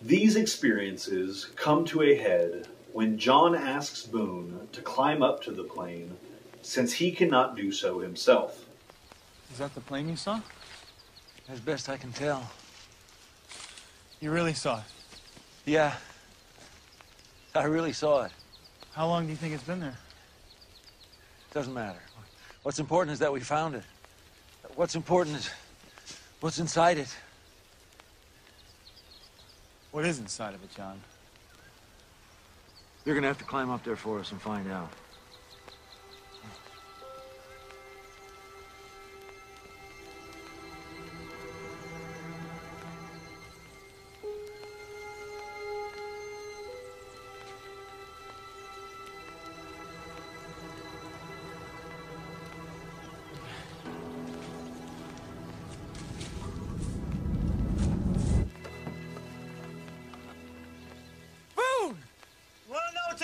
These experiences come to a head when John asks Boone to climb up to the plane, since he cannot do so himself. Is that the plane you saw? As best I can tell. You really saw it? Yeah. I really saw it. How long do you think it's been there? Doesn't matter. What's important is that we found it. What's important is what's inside it. What is inside of it, John? You're gonna have to climb up there for us and find out.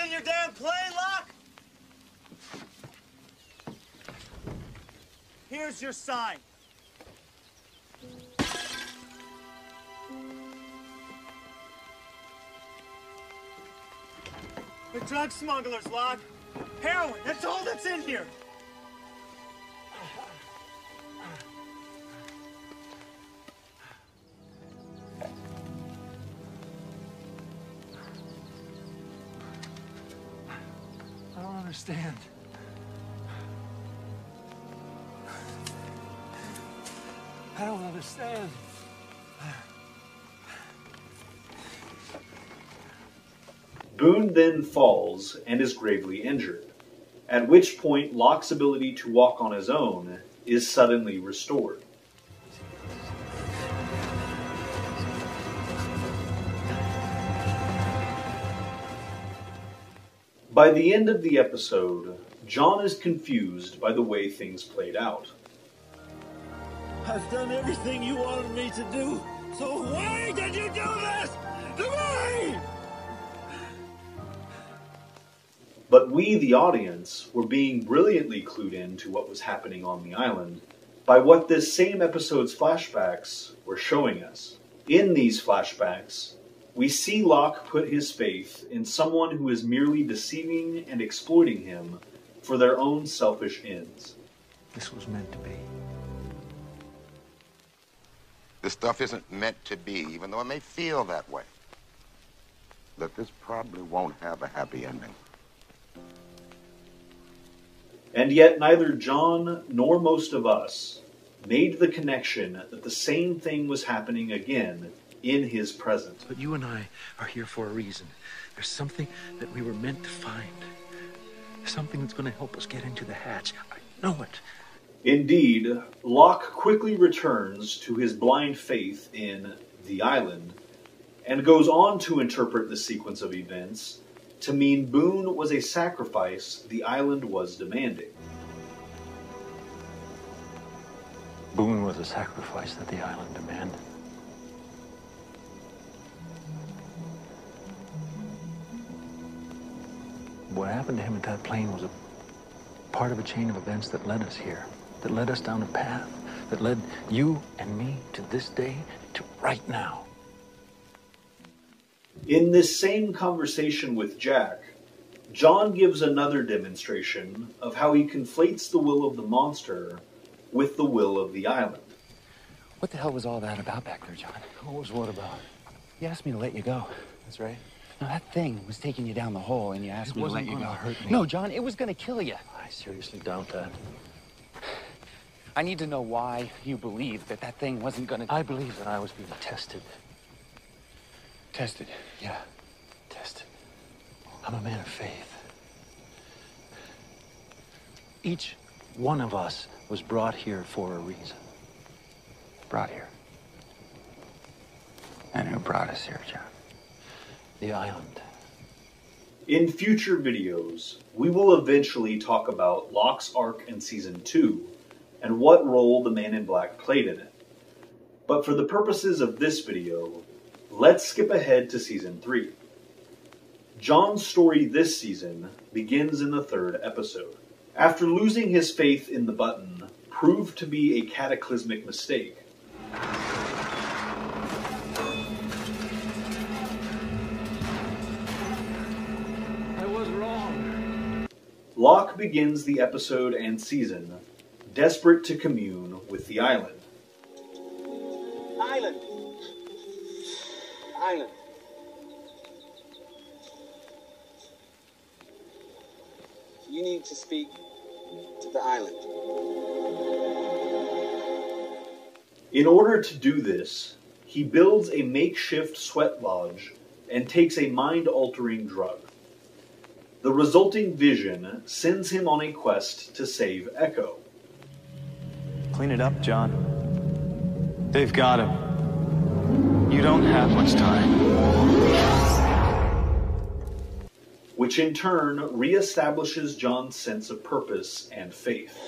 In your damn plane, Locke? Here's your sign. The drug smugglers, Locke. Heroin, that's all that's in here. I don't understand. I don't understand. Boone then falls and is gravely injured, at which point Locke's ability to walk on his own is suddenly restored. By the end of the episode, John is confused by the way things played out. I've done everything you wanted me to do, so why did you do this to me? But we, the audience, were being brilliantly clued in to what was happening on the island by what this same episode's flashbacks were showing us. In these flashbacks, we see Locke put his faith in someone who is merely deceiving and exploiting him for their own selfish ends. This was meant to be. This stuff isn't meant to be, even though it may feel that way. Look, this probably won't have a happy ending. And yet neither John nor most of us made the connection that the same thing was happening again in his present. But you and I are here for a reason. There's something that we were meant to find. Something that's going to help us get into the hatch. I know it. Indeed, Locke quickly returns to his blind faith in the island and goes on to interpret the sequence of events to mean Boone was a sacrifice the island was demanding. Boone was a sacrifice that the island demanded. What happened to him at that plane was a part of a chain of events that led us here, that led us down a path, that led you and me to this day, to right now. In this same conversation with Jack, John gives another demonstration of how he conflates the will of the monster with the will of the island. What the hell was all that about back there, John? What was what about? You asked me to let you go. That's right. No, that thing was taking you down the hole, and you asked me to let you go. It wasn't gonna hurt me. No, John, it was gonna kill you. I seriously doubt that. I need to know why you believe that that thing wasn't gonna... I believe that I was being tested. Tested? Yeah, tested. I'm a man of faith. Each one of us was brought here for a reason. Brought here? And who brought us here, John? The island. In future videos, we will eventually talk about Locke's arc in Season 2 and what role the Man in Black played in it. But for the purposes of this video, let's skip ahead to Season 3. John's story this season begins in the 3rd episode. After losing his faith in the button proved to be a cataclysmic mistake, I was wrong. Locke begins the episode and season desperate to commune with the island. Island. Island. You need to speak to the island. In order to do this, he builds a makeshift sweat lodge and takes a mind-altering drug. The resulting vision sends him on a quest to save Echo. Clean it up, John. They've got him. You don't have much time. Which in turn reestablishes John's sense of purpose and faith.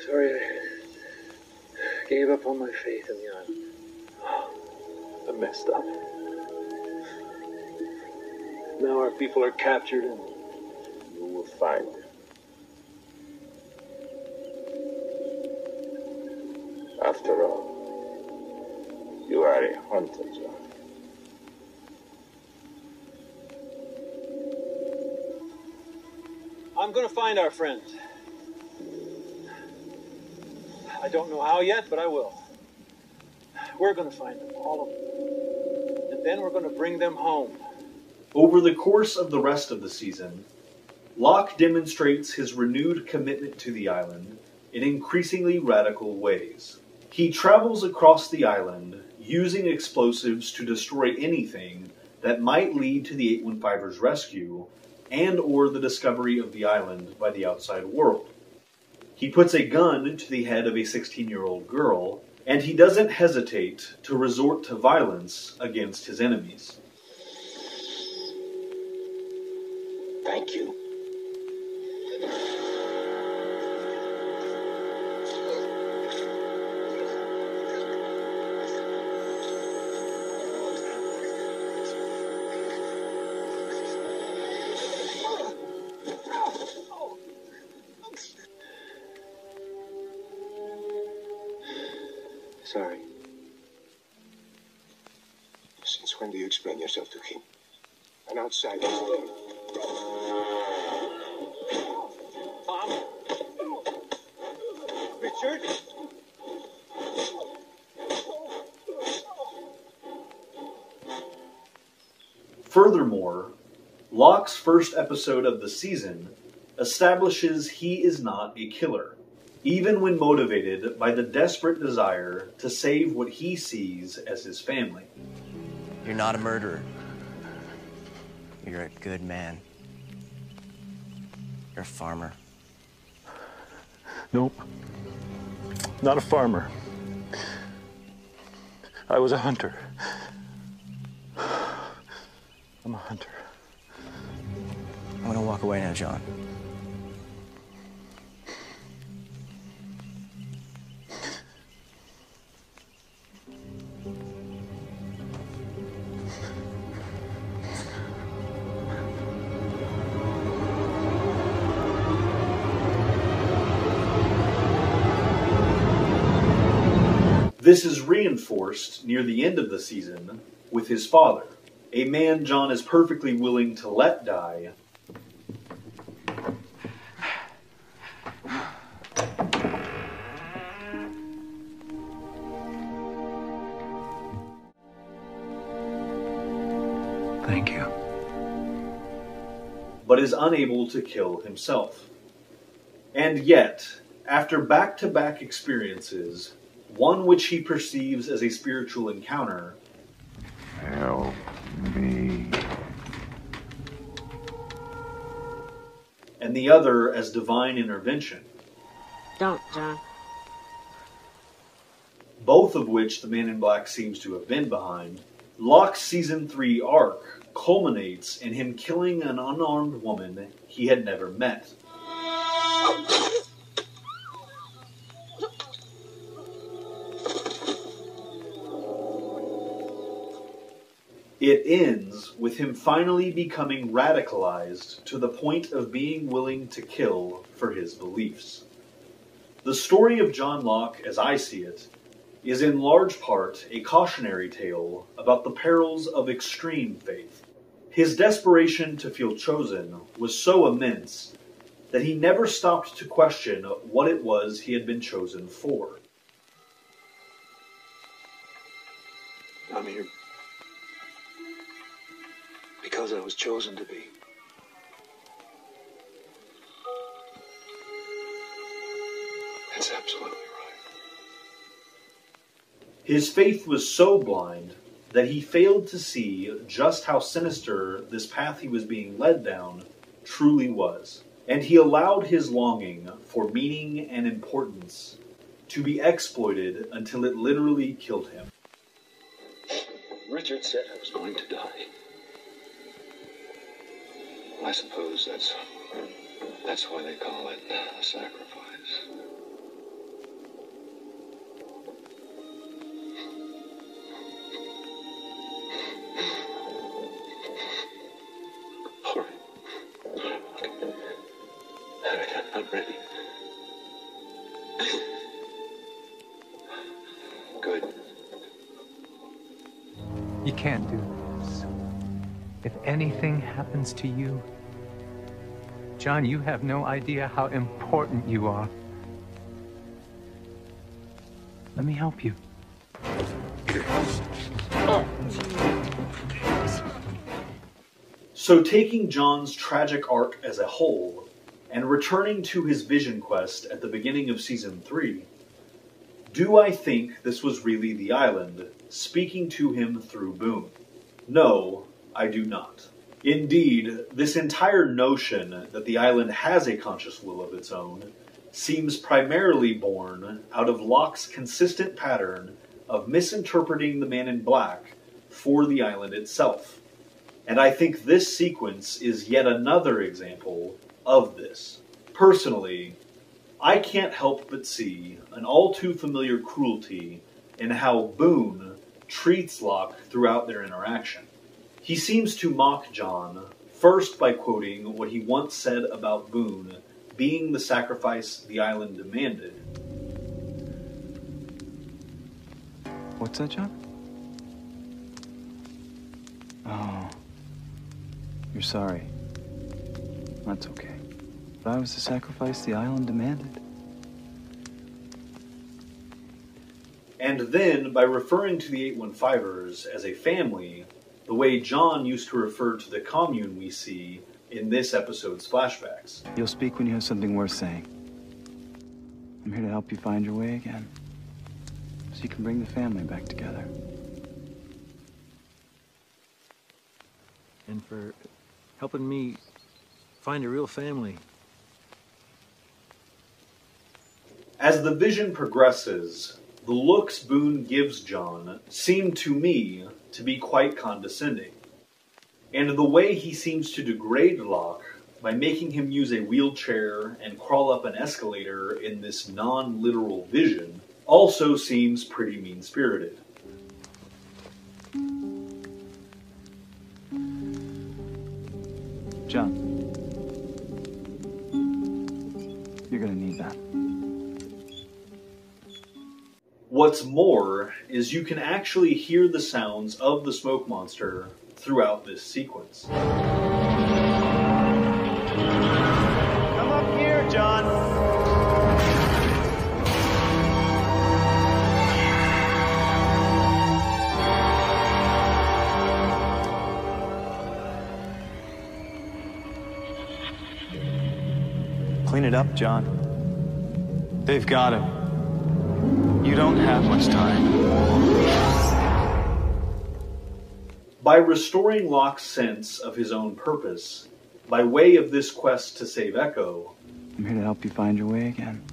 Sorry, I gave up on my faith in the island. I messed up. Now our people are captured and you will find them. After all, you are a hunter, John. I'm gonna find our friends. I don't know how yet, but I will. We're gonna find them, all of them. And then we're gonna bring them home. Over the course of the rest of the season, Locke demonstrates his renewed commitment to the island in increasingly radical ways. He travels across the island using explosives to destroy anything that might lead to the 815ers' rescue and or the discovery of the island by the outside world. He puts a gun to the head of a 16-year-old girl, and he doesn't hesitate to resort to violence against his enemies. Thank you. Sorry. Since when do you explain yourself to him? An outsider. Tom? Richard? Furthermore, Locke's first episode of the season establishes he is not a killer, even when motivated by the desperate desire to save what he sees as his family. You're not a murderer. You're a good man. You're a farmer. Nope. Not a farmer. I was a hunter. I'm a hunter. I'm gonna walk away now, John. This is reinforced near the end of the season with his father, a man John is perfectly willing to let die, Thank you. but is unable to kill himself. And yet, after back-to-back experiences, one which he perceives as a spiritual encounter, Help me. and the other as divine intervention, Don't, John. both of which the Man in Black seems to have been behind, Locke's Season 3 arc culminates in him killing an unarmed woman he had never met. It ends with him finally becoming radicalized to the point of being willing to kill for his beliefs. The story of John Locke, as I see it, is in large part a cautionary tale about the perils of extreme faith. His desperation to feel chosen was so immense that he never stopped to question what it was he had been chosen for. I'm here because I was chosen to be. That's absolutely right. His faith was so blind that he failed to see just how sinister this path he was being led down truly was. And he allowed his longing for meaning and importance to be exploited until it literally killed him. Richard said I was going to die. I suppose that's why they call it a sacrifice. I'm ready. Good. You can't do this. If anything happens to you, John, you have no idea how important you are. Let me help you. So taking John's tragic arc as a whole, and returning to his vision quest at the beginning of Season 3, do I think this was really the island speaking to him through Boone? No, I do not. Indeed, this entire notion that the island has a conscious will of its own seems primarily born out of Locke's consistent pattern of misinterpreting the Man in Black for the island itself. And I think this sequence is yet another example of this. Personally, I can't help but see an all too familiar cruelty in how Boone treats Locke throughout their interaction. He seems to mock John, first by quoting what he once said about Boone being the sacrifice the island demanded. What's that, John? Oh. You're sorry. That's okay. If I was the sacrifice the island demanded. And then, by referring to the 815ers as a family, the way John used to refer to the commune we see in this episode's flashbacks. You'll speak when you have something worth saying. I'm here to help you find your way again, so you can bring the family back together. And for helping me find a real family. As the vision progresses, the looks Boone gives John seem to me to be quite condescending. And the way he seems to degrade Locke by making him use a wheelchair and crawl up an escalator in this non-literal vision also seems pretty mean-spirited. John, you're gonna need that. What's more is you can actually hear the sounds of the smoke monster throughout this sequence. Come up here, John. Clean it up, John. They've got him. You don't have much time. By restoring Locke's sense of his own purpose, by way of this quest to save Echo, I'm here to help you find your way again.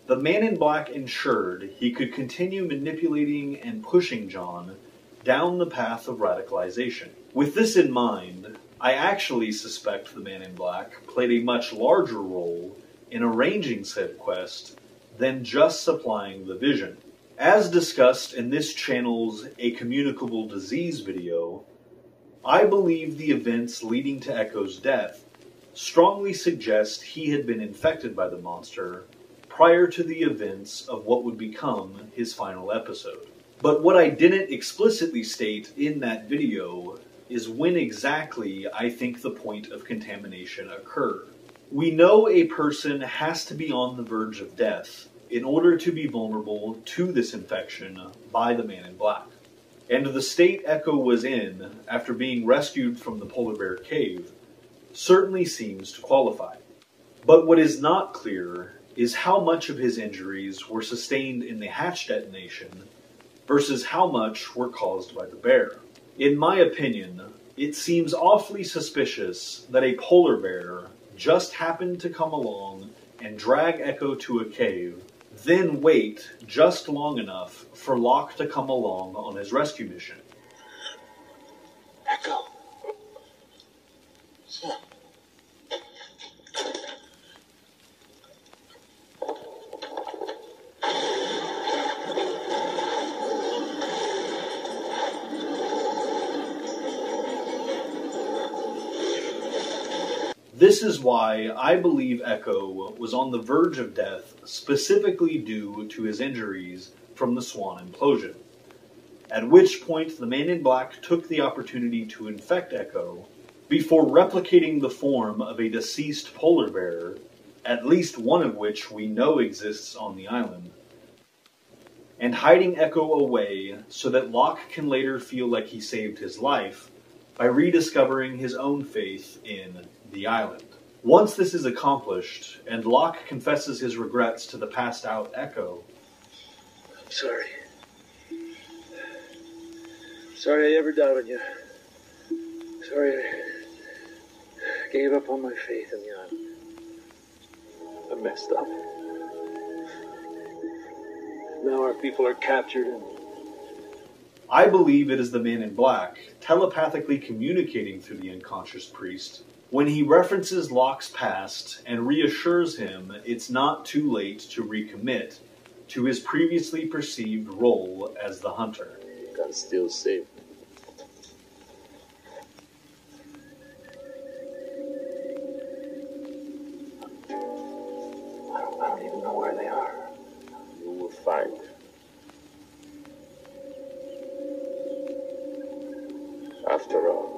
The Man in Black ensured he could continue manipulating and pushing John down the path of radicalization. With this in mind, I actually suspect the Man in Black played a much larger role in arranging said quest than just supplying the vision. As discussed in this channel's A Communicable Disease video, I believe the events leading to Echo's death strongly suggest he had been infected by the monster prior to the events of what would become his final episode. But what I didn't explicitly state in that video is when exactly I think the point of contamination occurred. We know a person has to be on the verge of death in order to be vulnerable to this infection by the Man in Black. And the state Echo was in after being rescued from the polar bear cave certainly seems to qualify. But what is not clear is how much of his injuries were sustained in the hatch detonation versus how much were caused by the bear. In my opinion, it seems awfully suspicious that a polar bear just happened to come along and drag Echo to a cave, then wait just long enough for Locke to come along on his rescue mission. Echo. Son. This is why I believe Echo was on the verge of death specifically due to his injuries from the Swan implosion, at which point the Man in Black took the opportunity to infect Echo before replicating the form of a deceased polar bear, at least one of which we know exists on the island, and hiding Echo away so that Locke can later feel like he saved his life by rediscovering his own faith in the island. Once this is accomplished, and Locke confesses his regrets to the passed out Echo. I'm sorry. Sorry I ever doubted you. Sorry I gave up on my faith in the island. I messed up. Now our people are captured and... I believe it is the Man in Black telepathically communicating through the unconscious priest when he references Locke's past and reassures him it's not too late to recommit to his previously perceived role as the hunter. God still saved me. I don't even know where they are. You will find. After all,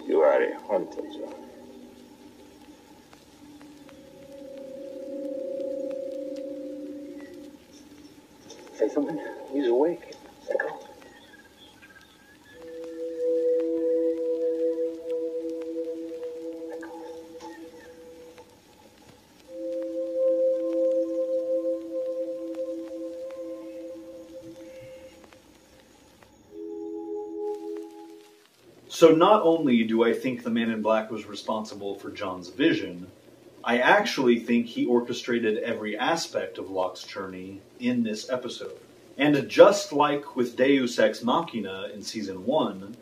you are a hunter, John. Say something? He's awake. Echo. So not only do I think the Man in Black was responsible for John's vision, I actually think he orchestrated every aspect of Locke's journey in this episode. And just like with Deus Ex Machina in Season 1,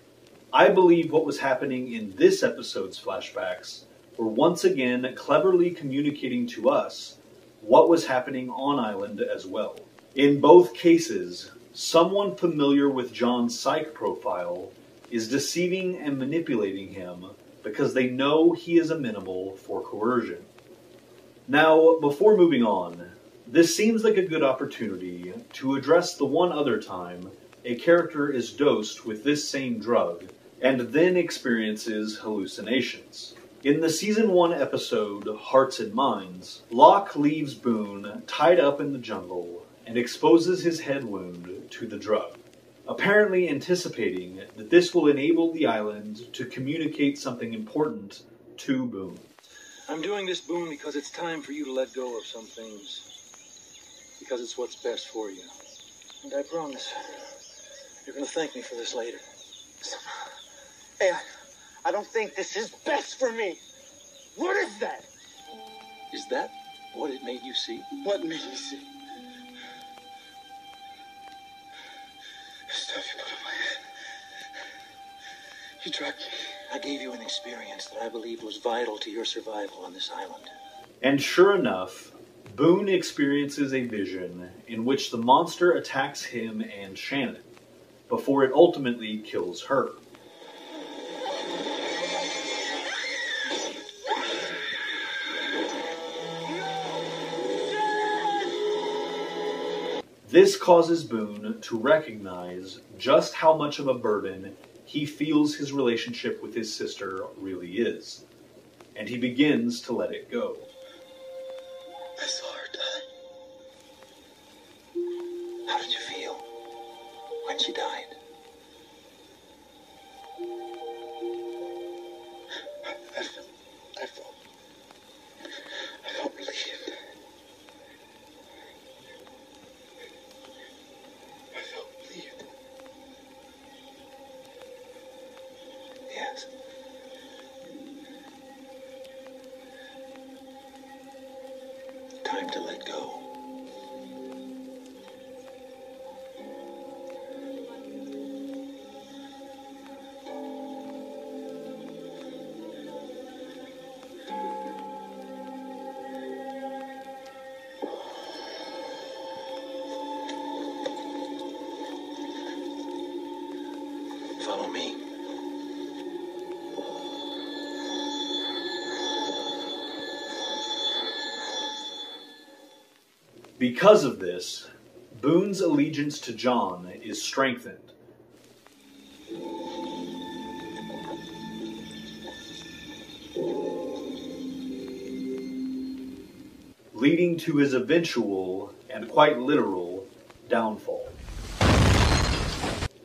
I believe what was happening in this episode's flashbacks were once again cleverly communicating to us what was happening on Island as well. In both cases, someone familiar with John's psych profile is deceiving and manipulating him because they know he is amenable for coercion. Now, before moving on, this seems like a good opportunity to address the one other time a character is dosed with this same drug and then experiences hallucinations. In the Season 1 episode, Hearts and Minds, Locke leaves Boone tied up in the jungle and exposes his head wound to the drug, apparently anticipating that this will enable the island to communicate something important to Boone. I'm doing this, Boone, because it's time for you to let go of some things. Because it's what's best for you. And I promise, you're going to thank me for this later. Hey, I don't think this is best for me. What is that? Is that what it made you see? What made me see? The stuff you put in my head. You drugged me. I gave you an experience that I believed was vital to your survival on this island. And sure enough, Boone experiences a vision in which the monster attacks him and Shannon, before it ultimately kills her. This causes Boone to recognize just how much of a burden he feels his relationship with his sister really is, and he begins to let it go. I saw her die. How did you feel when she died? I felt relieved. I felt relieved. Yes. Time to let go. Follow me. Because of this, Boone's allegiance to John is strengthened. Leading to his eventual, and quite literal, downfall.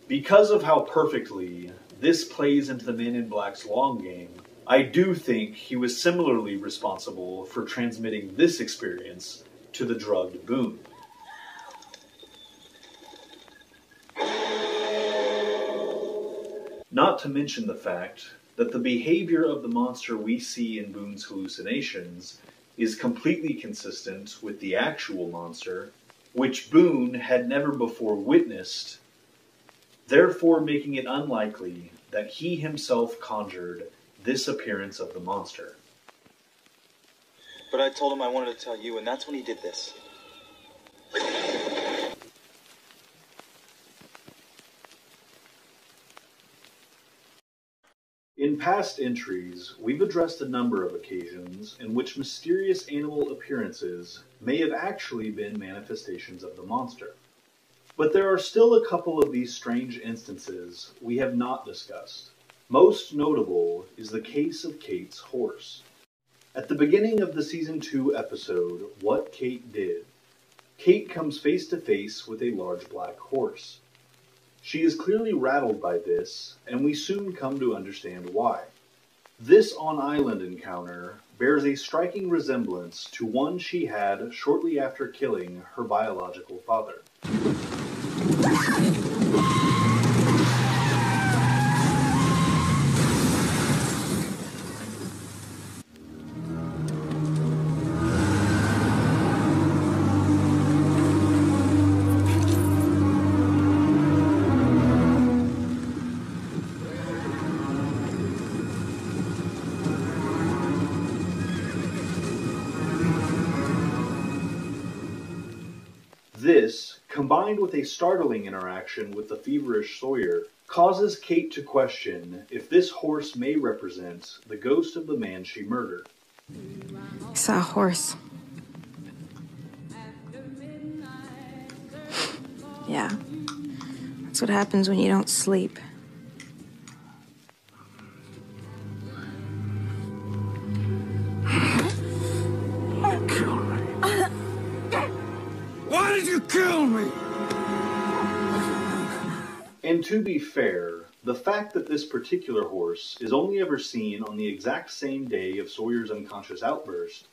Because of how perfectly this plays into the Men in Black's long game, I do think he was similarly responsible for transmitting this experience to the drugged Boone. Not to mention the fact that the behavior of the monster we see in Boone's hallucinations is completely consistent with the actual monster, which Boone had never before witnessed, therefore making it unlikely that he himself conjured this appearance of the monster. But I told him I wanted to tell you, and that's when he did this. In past entries, we've addressed a number of occasions in which mysterious animal appearances may have actually been manifestations of the monster. But there are still a couple of these strange instances we have not discussed. Most notable is the case of Kate's horse. At the beginning of the Season 2 episode, What Kate Did, Kate comes face to face with a large black horse. She is clearly rattled by this, and we soon come to understand why. This on-island encounter bears a striking resemblance to one she had shortly after killing her biological father. This, combined with a startling interaction with the feverish Sawyer, causes Kate to question if this horse may represent the ghost of the man she murdered. I saw a horse. Yeah. That's what happens when you don't sleep. Kill me. Why did you kill me? And to be fair, the fact that this particular horse is only ever seen on the exact same day of Sawyer's unconscious outburst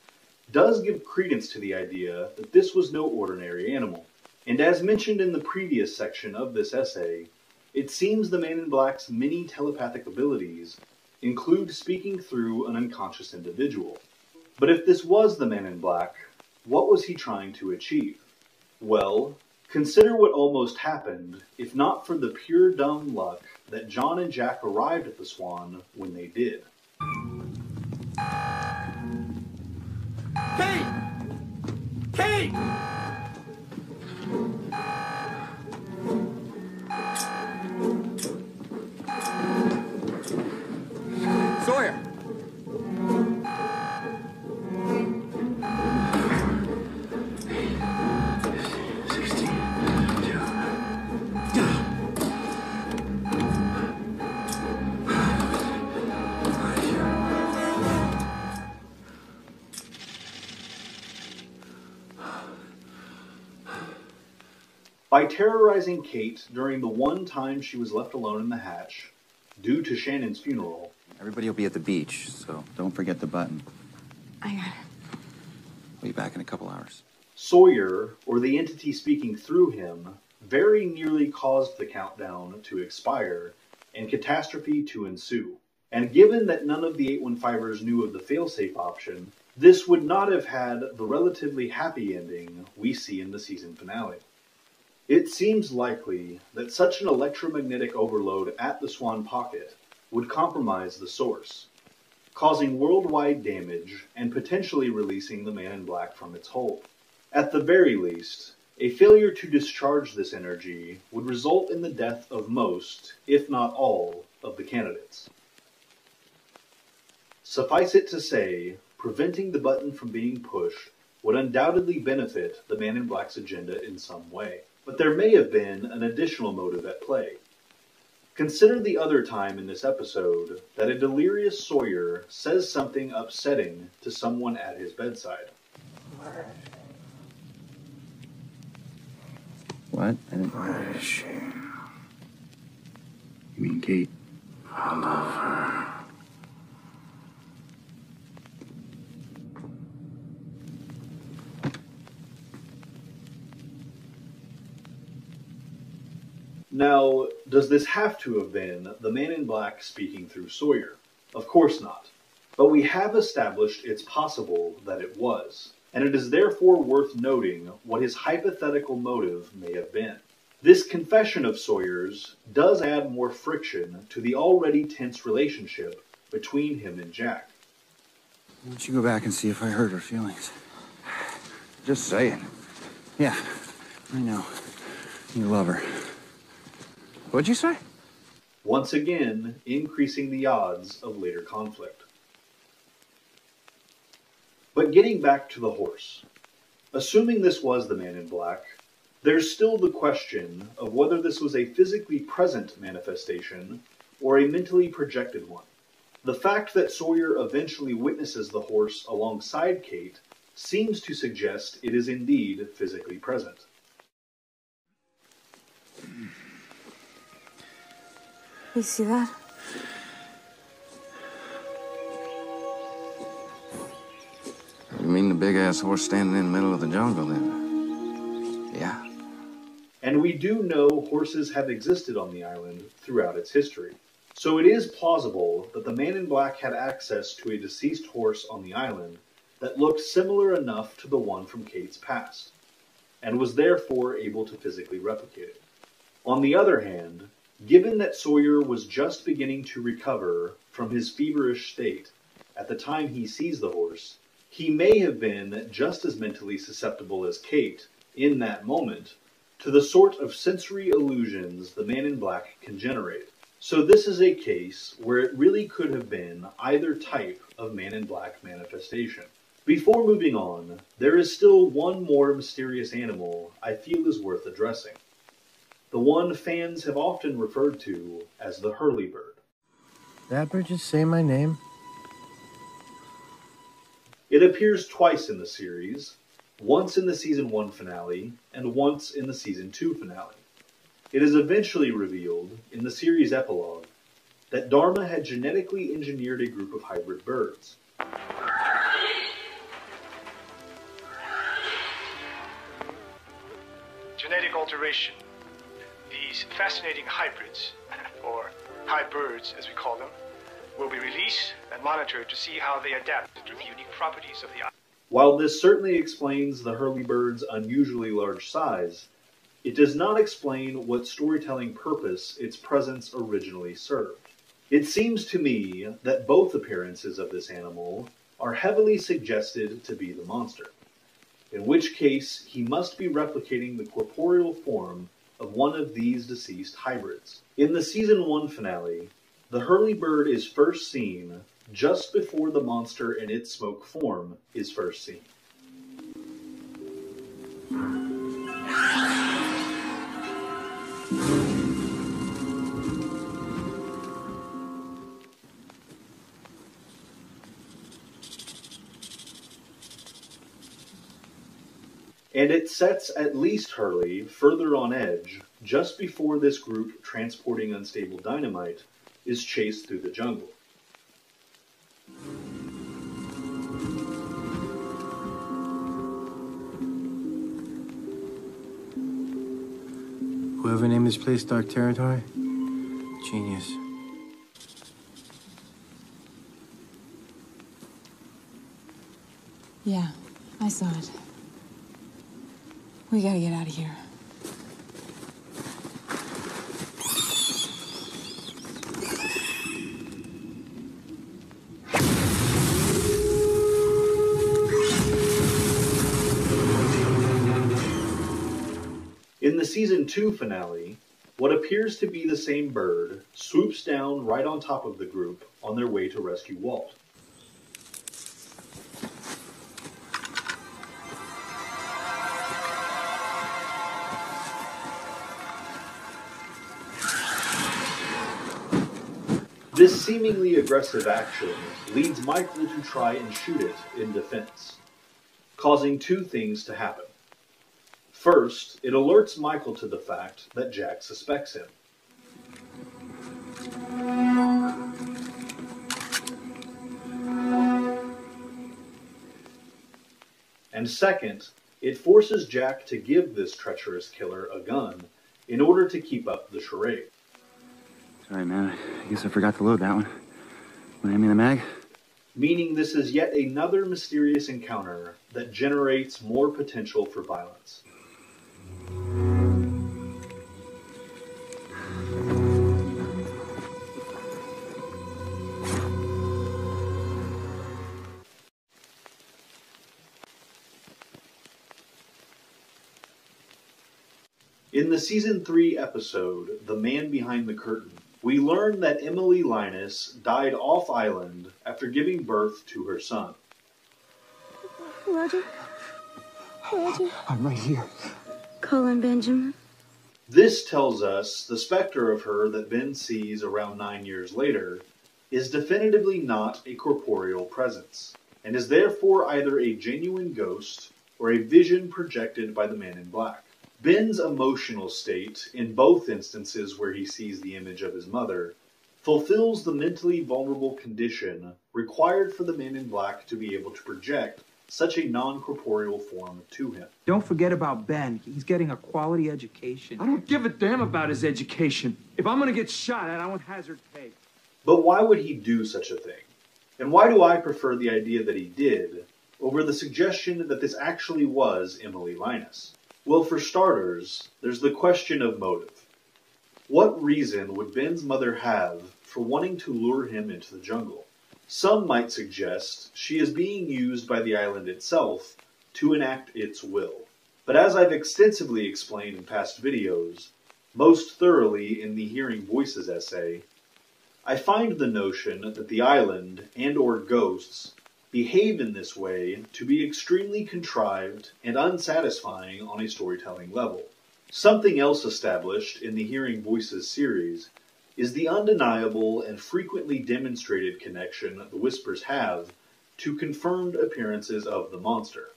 does give credence to the idea that this was no ordinary animal. And as mentioned in the previous section of this essay, it seems the Man in Black's many telepathic abilities include speaking through an unconscious individual. But if this was the Man in Black, what was he trying to achieve? Well, consider what almost happened if not for the pure dumb luck that John and Jack arrived at the Swan when they did. Kate! Kate! Sawyer! By terrorizing Kate during the one time she was left alone in the hatch, due to Shannon's funeral. Everybody will be at the beach, so don't forget the button. I got it. We'll be back in a couple hours. Sawyer, or the entity speaking through him, very nearly caused the countdown to expire and catastrophe to ensue. And given that none of the 815ers knew of the failsafe option, this would not have had the relatively happy ending we see in the season finale. It seems likely that such an electromagnetic overload at the Swan Pocket would compromise the source, causing worldwide damage and potentially releasing the Man in Black from its hold. At the very least, a failure to discharge this energy would result in the death of most, if not all, of the candidates. Suffice it to say, preventing the button from being pushed would undoubtedly benefit the Man in Black's agenda in some way. But there may have been an additional motive at play. Consider the other time in this episode that a delirious Sawyer says something upsetting to someone at his bedside. What? Where is she? You mean Kate? I love her. Now, does this have to have been the Man in Black speaking through Sawyer? Of course not. But we have established it's possible that it was, and it is therefore worth noting what his hypothetical motive may have been. This confession of Sawyer's does add more friction to the already tense relationship between him and Jack. Why don't you go back and see if I hurt her feelings? Just saying. Yeah, I know. You love her. What'd you say? Once again, increasing the odds of later conflict. But getting back to the horse. Assuming this was the Man in Black, there's still the question of whether this was a physically present manifestation or a mentally projected one. The fact that Sawyer eventually witnesses the horse alongside Kate seems to suggest it is indeed physically present. You see that? You mean the big-ass horse standing in the middle of the jungle, then? Yeah. And we do know horses have existed on the island throughout its history. So it is plausible that the Man in Black had access to a deceased horse on the island that looked similar enough to the one from Kate's past, and was therefore able to physically replicate it. On the other hand, given that Sawyer was just beginning to recover from his feverish state at the time he sees the horse, he may have been just as mentally susceptible as Kate, in that moment, to the sort of sensory illusions the Man in Black can generate. So this is a case where it really could have been either type of Man in Black manifestation. Before moving on, there is still one more mysterious animal I feel is worth addressing. The one fans have often referred to as the Hurley bird. That bird just say my name? It appears twice in the series, once in the Season 1 finale, and once in the Season 2 finale. It is eventually revealed, in the series epilogue, that Dharma had genetically engineered a group of hybrid birds. Genetic alteration. These fascinating hybrids, or hybrids as we call them, will be released and monitored to see how they adapt to the unique properties of the island. While this certainly explains the Hurley bird's unusually large size, it does not explain what storytelling purpose its presence originally served. It seems to me that both appearances of this animal are heavily suggested to be the monster, in which case he must be replicating the corporeal form of one of these deceased hybrids. In the Season 1 finale, the Hurley bird is first seen just before the monster in its smoke form is first seen. And it sets at least Hurley further on edge just before this group transporting unstable dynamite is chased through the jungle. Whoever named this place Dark Territory, genius. Yeah, I saw it. We gotta get out of here. In the Season 2 finale, what appears to be the same bird swoops down right on top of the group on their way to rescue Walt. This seemingly aggressive action leads Michael to try and shoot it in defense, causing two things to happen. First, it alerts Michael to the fact that Jack suspects him. And second, it forces Jack to give this treacherous killer a gun in order to keep up the charade. Sorry, man. I guess I forgot to load that one. Want to hand me the mag? Meaning this is yet another mysterious encounter that generates more potential for violence. In the Season 3 episode, The Man Behind the Curtain, we learn that Emily Linus died off-island after giving birth to her son. Roger? Roger? I'm right here. Colin Benjamin? This tells us the specter of her that Ben sees around 9 years later is definitively not a corporeal presence, and is therefore either a genuine ghost or a vision projected by the Man in Black. Ben's emotional state, in both instances where he sees the image of his mother, fulfills the mentally vulnerable condition required for the Man in Black to be able to project such a non-corporeal form to him. Don't forget about Ben. He's getting a quality education. I don't give a damn about his education. If I'm gonna get shot at, I want hazard pay. But why would he do such a thing? And why do I prefer the idea that he did over the suggestion that this actually was Emily Linus? Well, for starters, there's the question of motive. What reason would Ben's mother have for wanting to lure him into the jungle? Some might suggest she is being used by the island itself to enact its will. But as I've extensively explained in past videos, most thoroughly in the Hearing Voices essay, I find the notion that the island and/or ghosts behave in this way to be extremely contrived and unsatisfying on a storytelling level. Something else established in the Hearing Voices series is the undeniable and frequently demonstrated connection the Whispers have to confirmed appearances of the monster.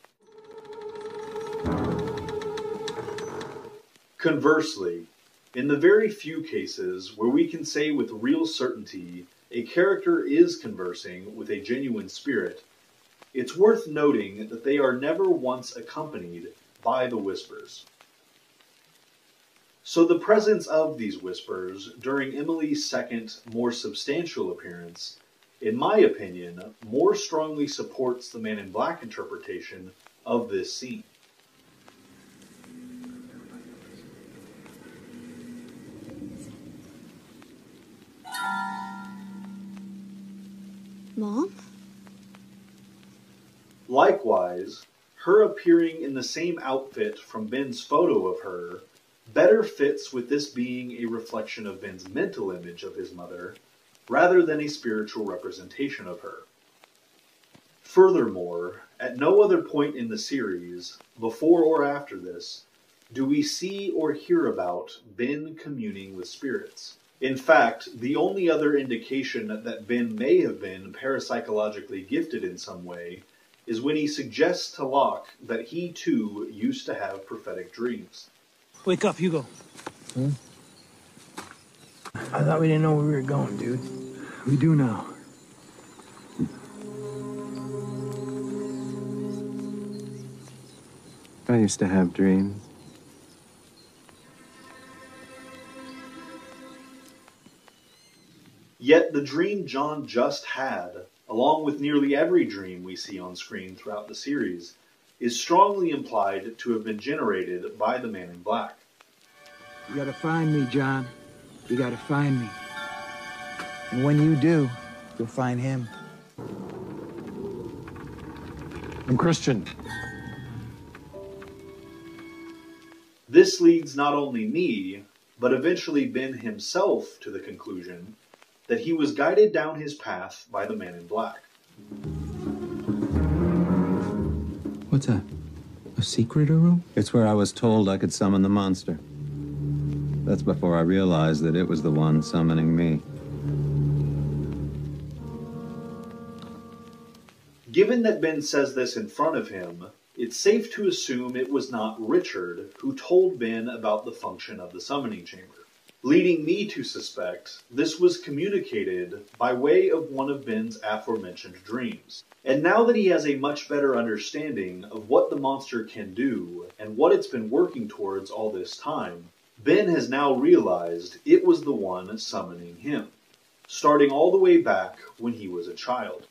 Conversely, in the very few cases where we can say with real certainty a character is conversing with a genuine spirit, it's worth noting that they are never once accompanied by the Whispers. So the presence of these Whispers during Emily's second, more substantial appearance, in my opinion, more strongly supports the Man in Black interpretation of this scene. Mom? Likewise, her appearing in the same outfit from Ben's photo of her better fits with this being a reflection of Ben's mental image of his mother, rather than a spiritual representation of her. Furthermore, at no other point in the series, before or after this, do we see or hear about Ben communing with spirits. In fact, the only other indication that Ben may have been parapsychologically gifted in some way is when he suggests to Locke that he too used to have prophetic dreams. Wake up, Hugo. I thought we didn't know where we were going, dude. We do now. I used to have dreams. Yet the dream John just had, along with nearly every dream we see on screen throughout the series, is strongly implied to have been generated by the Man in Black. You gotta find me, John. You gotta find me. And when you do, you'll find him. I'm Christian. This leads not only me, but eventually Ben himself to the conclusion that he was guided down his path by the Man in Black. What's that? A secret room? It's where I was told I could summon the monster. That's before I realized that it was the one summoning me. Given that Ben says this in front of him, it's safe to assume it was not Richard who told Ben about the function of the summoning chamber, leading me to suspect this was communicated by way of one of Ben's aforementioned dreams. And now that he has a much better understanding of what the monster can do and what it's been working towards all this time, Ben has now realized it was the one summoning him, starting all the way back when he was a child.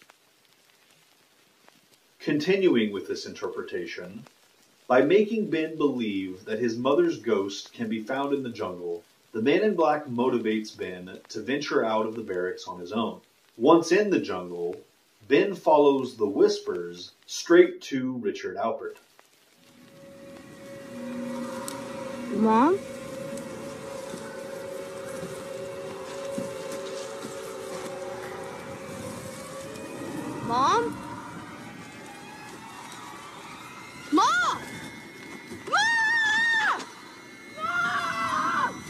Continuing with this interpretation, by making Ben believe that his mother's ghost can be found in the jungle, the Man in Black motivates Ben to venture out of the barracks on his own. Once in the jungle, Ben follows the whispers straight to Richard Alpert. Mom? Mom? Mom! Mom! Mom!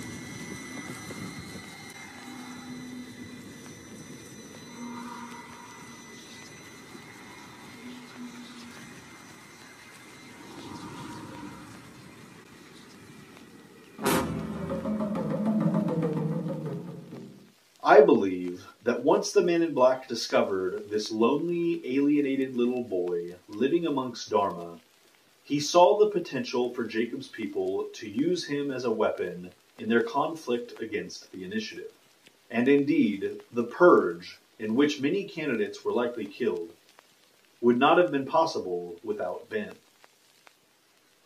I believe that once the Man in Black discovered this lonely, alienated little boy living amongst Dharma, he saw the potential for Jacob's people to use him as a weapon in their conflict against the Initiative. And indeed, the Purge, in which many candidates were likely killed, would not have been possible without Ben.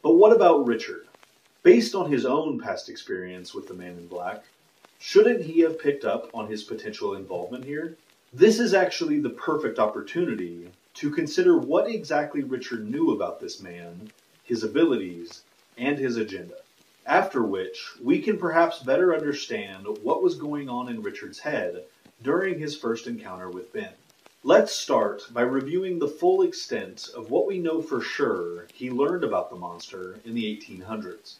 But what about Richard? Based on his own past experience with the Man in Black, shouldn't he have picked up on his potential involvement here? This is actually the perfect opportunity to consider what exactly Richard knew about this man, his abilities, and his agenda. After which, we can perhaps better understand what was going on in Richard's head during his first encounter with Ben. Let's start by reviewing the full extent of what we know for sure he learned about the monster in the 1800s.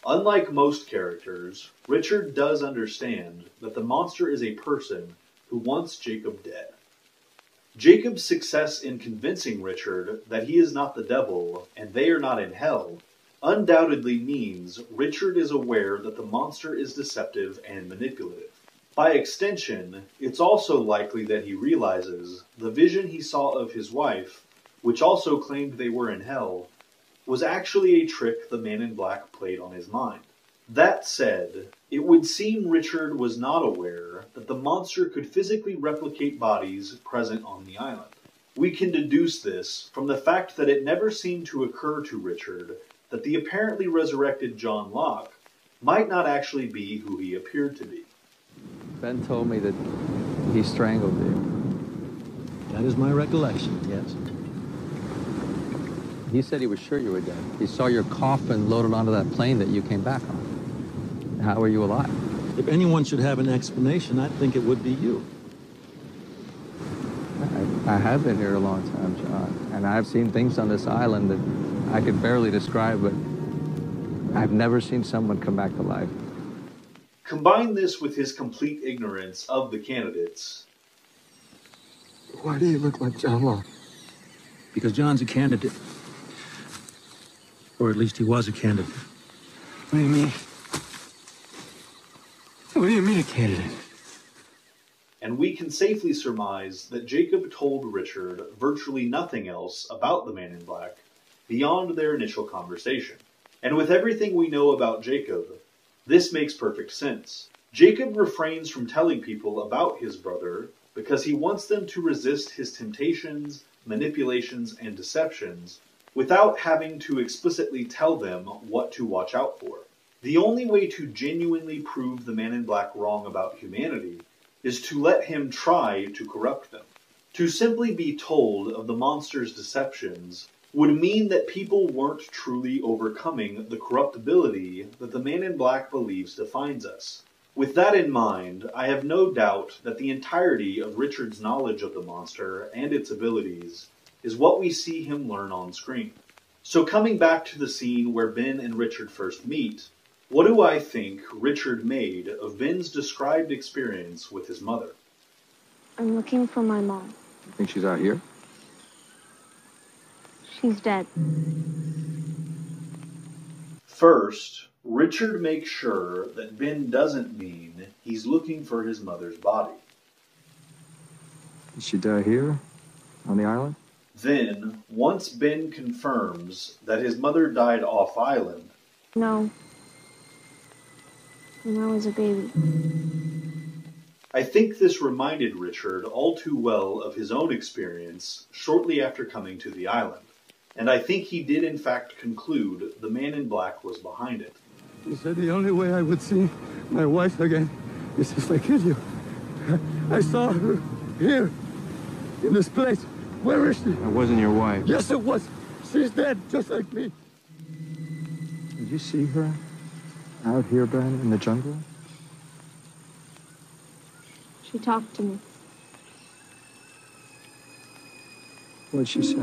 Unlike most characters, Richard does understand that the monster is a person who wants Jacob dead. Jacob's success in convincing Richard that he is not the devil and they are not in hell undoubtedly means Richard is aware that the monster is deceptive and manipulative. By extension, it's also likely that he realizes the vision he saw of his wife, which also claimed they were in hell, was actually a trick the Man in Black played on his mind. That said, it would seem Richard was not aware that the monster could physically replicate bodies present on the island. We can deduce this from the fact that it never seemed to occur to Richard that the apparently resurrected John Locke might not actually be who he appeared to be. Ben told me that he strangled you. That is my recollection, yes. He said he was sure you were dead. He saw your coffin loaded onto that plane that you came back on. How are you alive? If anyone should have an explanation, I think it would be you. I have been here a long time, John, and I've seen things on this island that I could barely describe, but I've never seen someone come back to life. Combine this with his complete ignorance of the candidates. Why do you look like John Locke? Because John's a candidate. Or at least he was a candidate. What do you mean? What do you mean a candidate? And we can safely surmise that Jacob told Richard virtually nothing else about the Man in Black beyond their initial conversation. And with everything we know about Jacob, this makes perfect sense. Jacob refrains from telling people about his brother because he wants them to resist his temptations, manipulations, and deceptions without having to explicitly tell them what to watch out for. The only way to genuinely prove the Man in Black wrong about humanity is to let him try to corrupt them. To simply be told of the monster's deceptions would mean that people weren't truly overcoming the corruptibility that the Man in Black believes defines us. With that in mind, I have no doubt that the entirety of Richard's knowledge of the monster and its abilities is what we see him learn on screen. So coming back to the scene where Ben and Richard first meet, what do I think Richard made of Ben's described experience with his mother? I'm looking for my mom. You think she's out here? She's dead. First, Richard makes sure that Ben doesn't mean he's looking for his mother's body. Did she die here? On the island? Then, once Ben confirms that his mother died off-island... No. When I was a baby. I think this reminded Richard all too well of his own experience shortly after coming to the island. And I think he did in fact conclude the Man in Black was behind it. He said the only way I would see my wife again is if I kill you. I saw her here, in this place. Where is she? That wasn't your wife. Yes, it was. She's dead, just like me. Did you see her out here, Ben, in the jungle? She talked to me. What'd she say?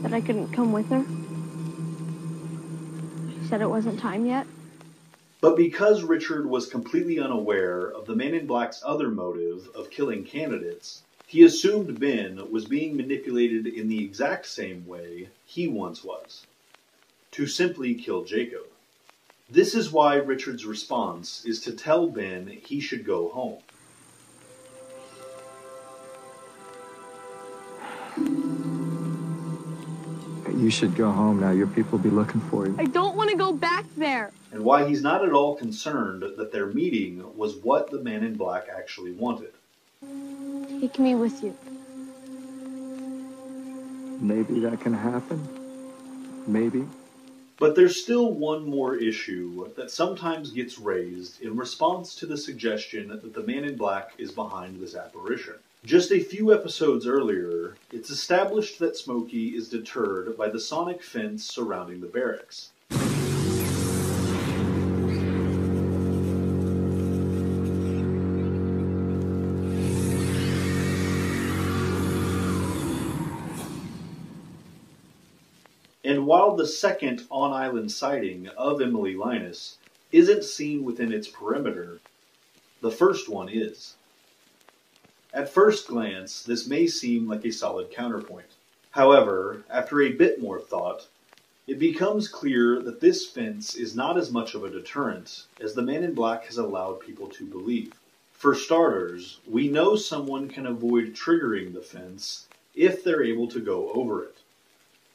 That I couldn't come with her. She said it wasn't time yet. But because Richard was completely unaware of the Man in Black's other motive of killing candidates, he assumed Ben was being manipulated in the exact same way he once was. To simply kill Jacob. This is why Richard's response is to tell Ben he should go home. You should go home now. Your people will be looking for you. I don't want to go back there. And why he's not at all concerned that their meeting was what the Man in Black actually wanted. Take me with you. Maybe that can happen. Maybe. But there's still one more issue that sometimes gets raised in response to the suggestion that the Man in Black is behind this apparition. Just a few episodes earlier, it's established that Smokey is deterred by the sonic fence surrounding the barracks. And while the second on-island sighting of Emily Linus isn't seen within its perimeter, the first one is. At first glance, this may seem like a solid counterpoint. However, after a bit more thought, it becomes clear that this fence is not as much of a deterrent as the Man in Black has allowed people to believe. For starters, we know someone can avoid triggering the fence if they're able to go over it.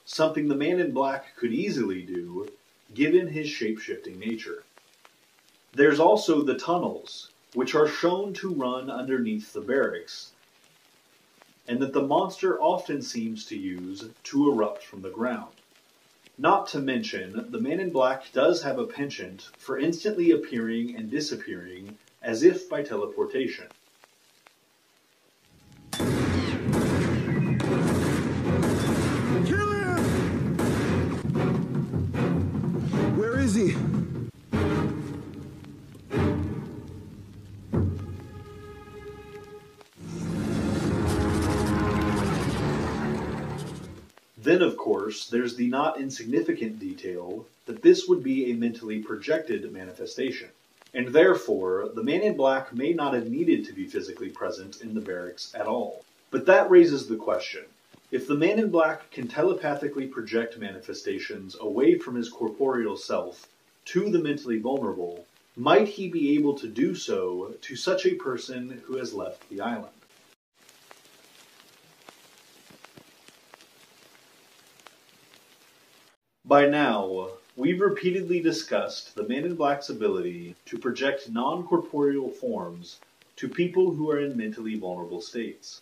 Something the Man in Black could easily do, given his shape-shifting nature. There's also the tunnels, which are shown to run underneath the barracks, and that the monster often seems to use to erupt from the ground. Not to mention, the Man in Black does have a penchant for instantly appearing and disappearing as if by teleportation. Where is he? Then, of course, there's the not insignificant detail that this would be a mentally projected manifestation, and therefore the Man in Black may not have needed to be physically present in the barracks at all. But that raises the question, If the Man in Black can telepathically project manifestations away from his corporeal self to the mentally vulnerable, might he be able to do so to such a person who has left the island? By now, we've repeatedly discussed the Man in Black's ability to project non-corporeal forms to people who are in mentally vulnerable states.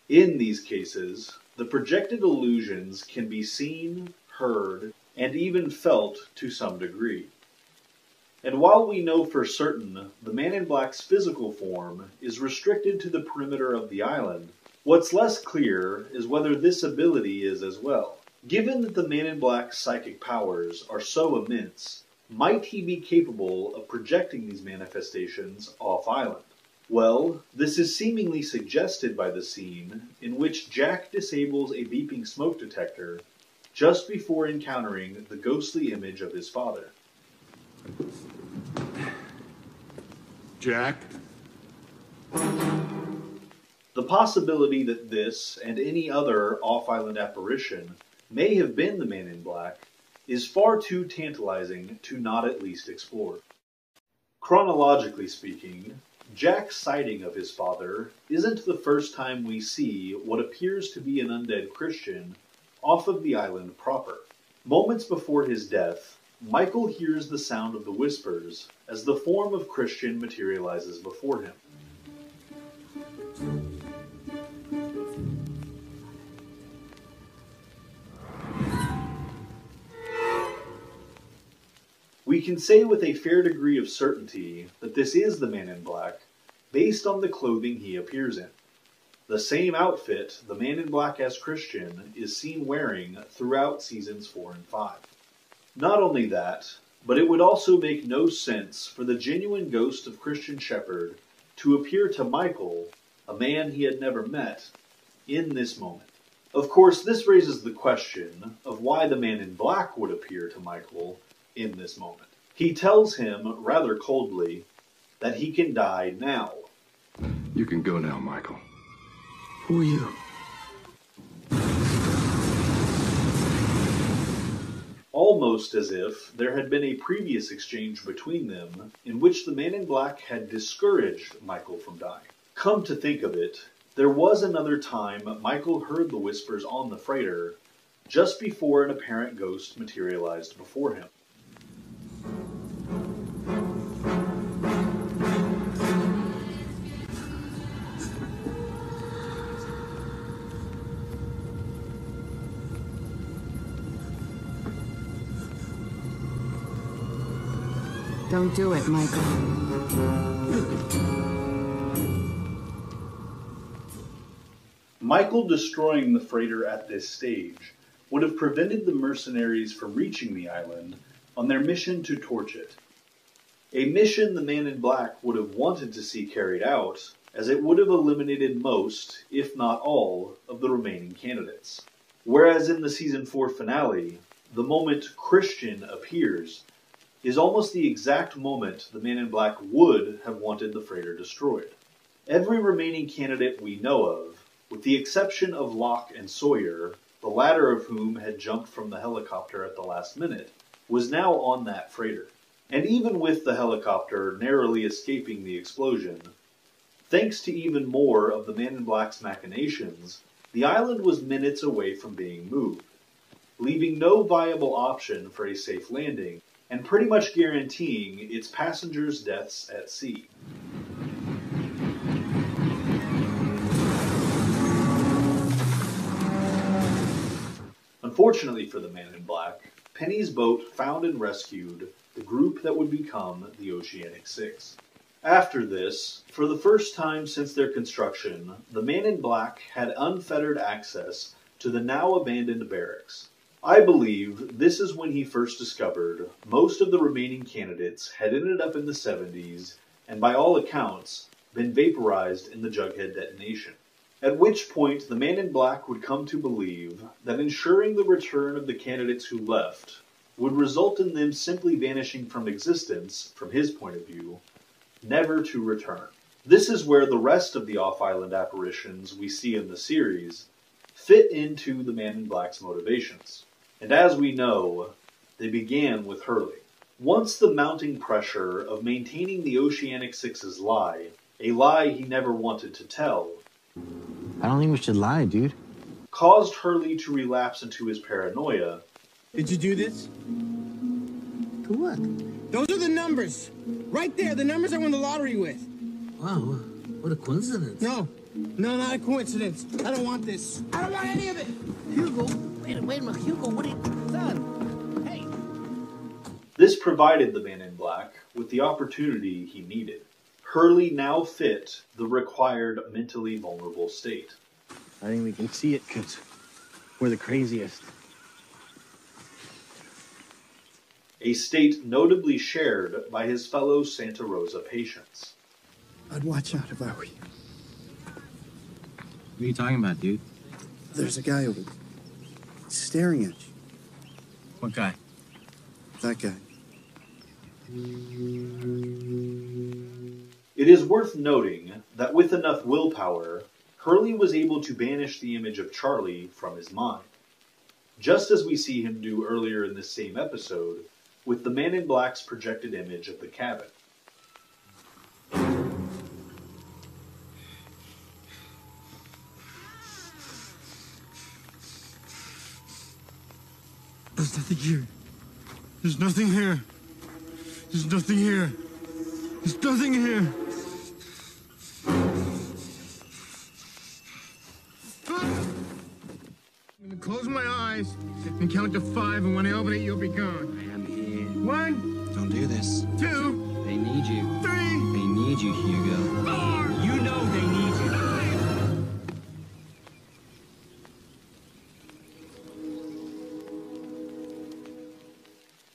In these cases, the projected illusions can be seen, heard, and even felt to some degree. And while we know for certain the Man in Black's physical form is restricted to the perimeter of the island, what's less clear is whether this ability is as well. Given that the Man in Black's psychic powers are so immense, might he be capable of projecting these manifestations off-island? Well, this is seemingly suggested by the scene in which Jack disables a beeping smoke detector just before encountering the ghostly image of his father. Jack? The possibility that this and any other off-island apparition may have been the Man in Black is far too tantalizing to not at least explore. Chronologically speaking, Jack's sighting of his father isn't the first time we see what appears to be an undead Christian off of the island proper. Moments before his death, Michael hears the sound of the whispers as the form of Christian materializes before him. We can say with a fair degree of certainty that this is the Man in Black, based on the clothing he appears in. The same outfit the Man in Black as Christian is seen wearing throughout seasons 4 and 5. Not only that, but it would also make no sense for the genuine ghost of Christian Shepherd to appear to Michael, a man he had never met, in this moment. Of course, this raises the question of why the Man in Black would appear to Michael in this moment. He tells him, rather coldly, that he can die now. You can go now, Michael. Who are you? Almost as if there had been a previous exchange between them in which the Man in Black had discouraged Michael from dying. Come to think of it, there was another time Michael heard the whispers on the freighter just before an apparent ghost materialized before him. Don't do it, Michael. Michael destroying the freighter at this stage would have prevented the mercenaries from reaching the island on their mission to torch it. A mission the Man in Black would have wanted to see carried out, as it would have eliminated most, if not all, of the remaining candidates. Whereas in the Season 4 finale, the moment Christian appears is almost the exact moment the Man in Black would have wanted the freighter destroyed. Every remaining candidate we know of, with the exception of Locke and Sawyer, the latter of whom had jumped from the helicopter at the last minute, was now on that freighter. And even with the helicopter narrowly escaping the explosion, thanks to even more of the Man in Black's machinations, the island was minutes away from being moved, leaving no viable option for a safe landing, and pretty much guaranteeing its passengers' deaths at sea. Unfortunately for the Man in Black, Penny's boat found and rescued the group that would become the Oceanic Six. After this, for the first time since their construction, the Man in Black had unfettered access to the now abandoned barracks. I believe this is when he first discovered most of the remaining candidates had ended up in the 70s and by all accounts been vaporized in the Jughead detonation. At which point the Man in Black would come to believe that ensuring the return of the candidates who left would result in them simply vanishing from existence, from his point of view, never to return. This is where the rest of the off-island apparitions we see in the series fit into the Man in Black's motivations. And as we know, they began with Hurley. Once the mounting pressure of maintaining the Oceanic Six's lie, a lie he never wanted to tell, I don't think we should lie, dude. caused Hurley to relapse into his paranoia. Did you do this? To what? Those are the numbers. Right there, the numbers I won the lottery with. Wow, what a coincidence. No, not a coincidence. I don't want this. I don't want any of it. Hugo, wait a minute, Hugo, what have you done? Hey. This provided the Man in Black with the opportunity he needed. Hurley now fit the required mentally vulnerable state. I think we can see it because we're the craziest. A state notably shared by his fellow Santa Rosa patients. I'd watch out if I were you. What are you talking about, dude? There's a guy over there. He's staring at you. What guy? That guy. It is worth noting that with enough willpower, Hurley was able to banish the image of Charlie from his mind, just as we see him do earlier in this same episode with the Man in Black's projected image of the cabin. There's nothing here. There's nothing here. There's nothing here. There's nothing here. I'm gonna close my eyes and count to 5, and when I open it, you'll be gone. I am here. 1. Don't do this. 2. They need you. 3. They need you, Hugo. 4. You know they need you.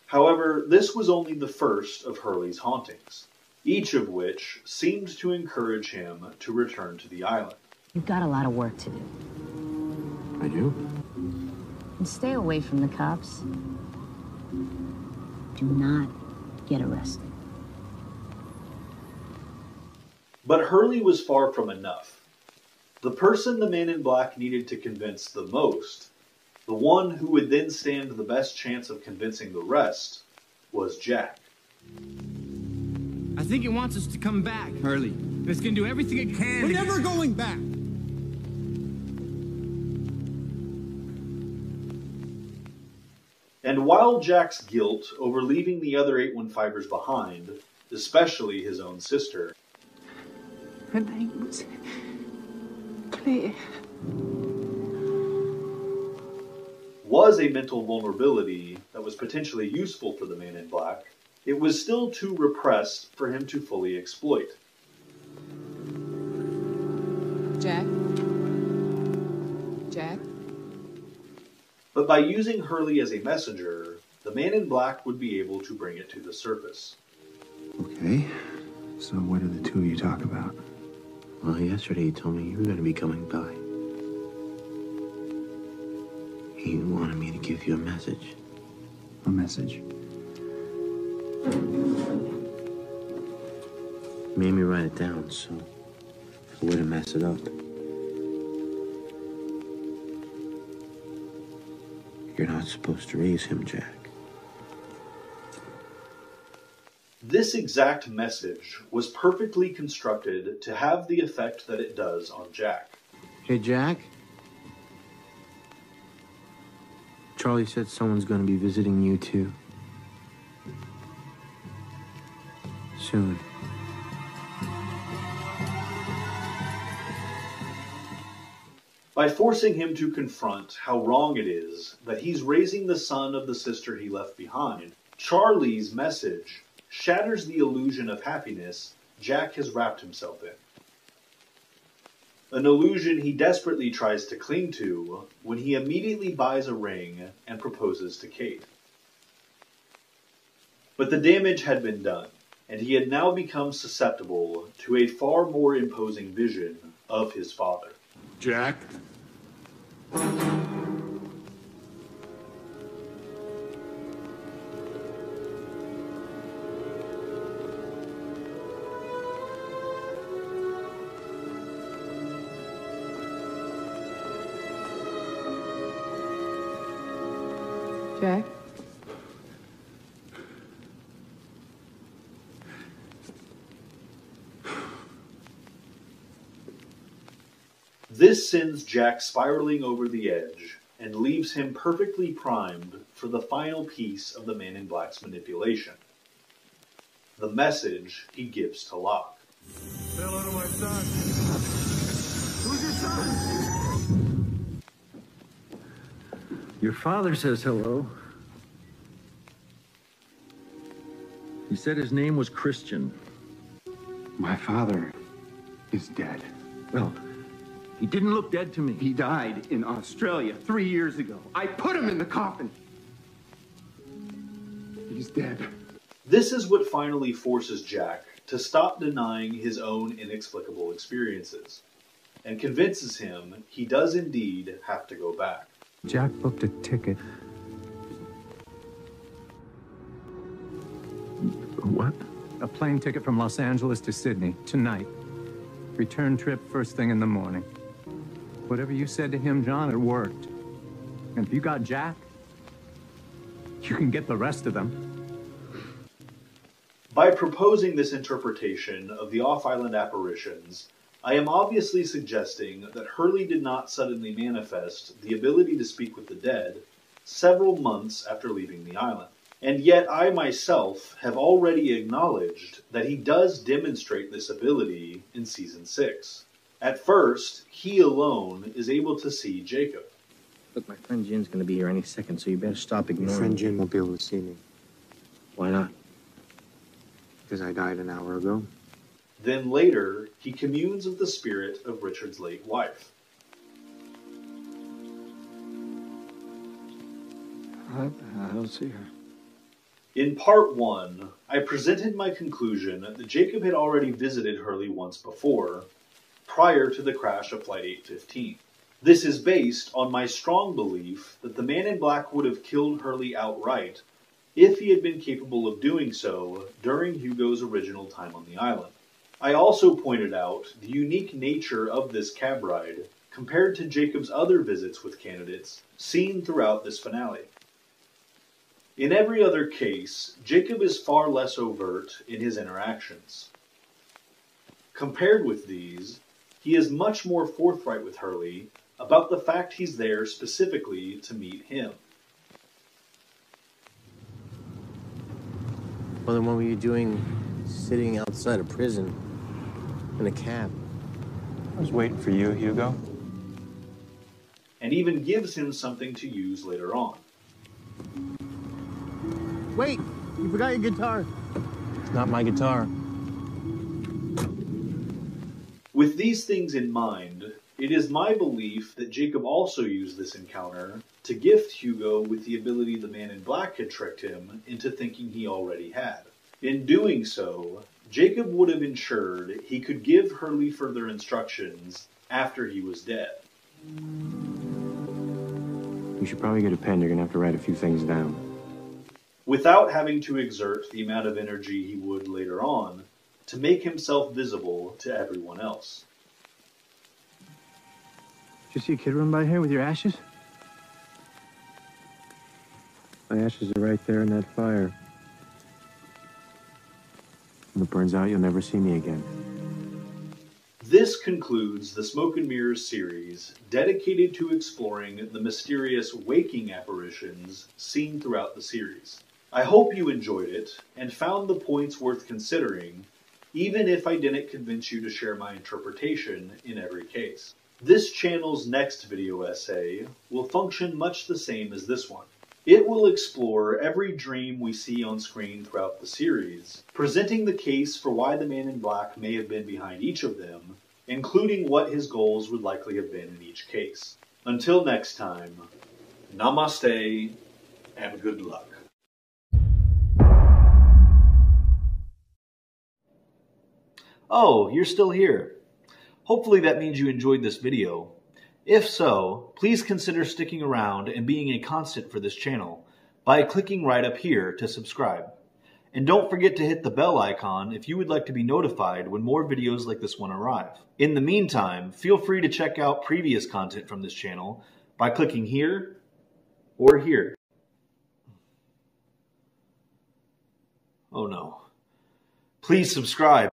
However, this was only the first of Hurley's hauntings, each of which seemed to encourage him to return to the island. You've got a lot of work to do. I do? And stay away from the cops. Do not get arrested. But Hurley was far from enough. The person the Man in Black needed to convince the most, the one who would then stand the best chance of convincing the rest, was Jack. I think it wants us to come back. Hurley. It's gonna do everything it can. We're never going back. And while Jack's guilt over leaving the other 815ers behind, especially his own sister, Her name was Claire. was a mental vulnerability that was potentially useful for the Man in Black, it was still too repressed for him to fully exploit. Jack? Jack? But by using Hurley as a messenger, the Man in Black would be able to bring it to the surface. Okay, so what did the two of you talk about? Well, yesterday he told me you were going to be coming by. He wanted me to give you a message. A message? Made me write it down so I wouldn't mess it up. You're not supposed to raise him, Jack. This exact message was perfectly constructed to have the effect that it does on Jack. Hey, Jack? Charlie said someone's going to be visiting you, too. Soon. By forcing him to confront how wrong it is that he's raising the son of the sister he left behind, Charlie's message shatters the illusion of happiness Jack has wrapped himself in. An illusion he desperately tries to cling to when he immediately buys a ring and proposes to Kate. But the damage had been done, and he had now become susceptible to a far more imposing vision of his father. Jack? Jack? This sends Jack spiraling over the edge and leaves him perfectly primed for the final piece of the Man in Black's manipulation. The message he gives to Locke. Say hello to my son. Who's your son? Your father says hello. He said his name was Christian. My father is dead. Well, he didn't look dead to me. He died in Australia 3 years ago. I put him in the coffin. He's dead. This is what finally forces Jack to stop denying his own inexplicable experiences, and convinces him he does indeed have to go back. Jack booked a ticket. What? A plane ticket from Los Angeles to Sydney, tonight. Return trip first thing in the morning. Whatever you said to him, John, it worked. And if you got Jack, you can get the rest of them. By proposing this interpretation of the off-island apparitions, I am obviously suggesting that Hurley did not suddenly manifest the ability to speak with the dead several months after leaving the island. And yet I myself have already acknowledged that he does demonstrate this ability in Season 6. At first, he alone is able to see Jacob. Look, my friend Jin's gonna be here any second, so you better stop ignoring Your friend Jin won't be able to see me. Why not? Because I died an hour ago. Then later, he communes with the spirit of Richard's late wife. I don't see her. In Part 1, I presented my conclusion that Jacob had already visited Hurley once before, prior to the crash of Flight 815. This is based on my strong belief that the Man in Black would have killed Hurley outright if he had been capable of doing so during Hugo's original time on the island. I also pointed out the unique nature of this cab ride compared to Jacob's other visits with candidates seen throughout this finale. In every other case, Jacob is far less overt in his interactions. Compared with these, he is much more forthright with Hurley about the fact he's there specifically to meet him. Well, then what were you doing sitting outside a prison in a cab? I was waiting for you, Hugo. And even gives him something to use later on. Wait, you forgot your guitar. It's not my guitar. With these things in mind, it is my belief that Jacob also used this encounter to gift Hugo with the ability the Man in Black had tricked him into thinking he already had. In doing so, Jacob would have ensured he could give Hurley further instructions after he was dead. You should probably get a pen. You're gonna have to write a few things down. Without having to exert the amount of energy he would later on to make himself visible to everyone else. Did you see a kid run by here with your ashes? My ashes are right there in that fire. When it burns out, you'll never see me again. This concludes the Smoke and Mirrors series dedicated to exploring the mysterious waking apparitions seen throughout the series. I hope you enjoyed it and found the points worth considering, even if I didn't convince you to share my interpretation in every case. This channel's next video essay will function much the same as this one. It will explore every dream we see on screen throughout the series, presenting the case for why the Man in Black may have been behind each of them, including what his goals would likely have been in each case. Until next time, namaste and good luck. Oh, you're still here. Hopefully that means you enjoyed this video. If so, please consider sticking around and being a constant for this channel by clicking right up here to subscribe. And don't forget to hit the bell icon if you would like to be notified when more videos like this one arrive. In the meantime, feel free to check out previous content from this channel by clicking here or here. Oh no. Please subscribe.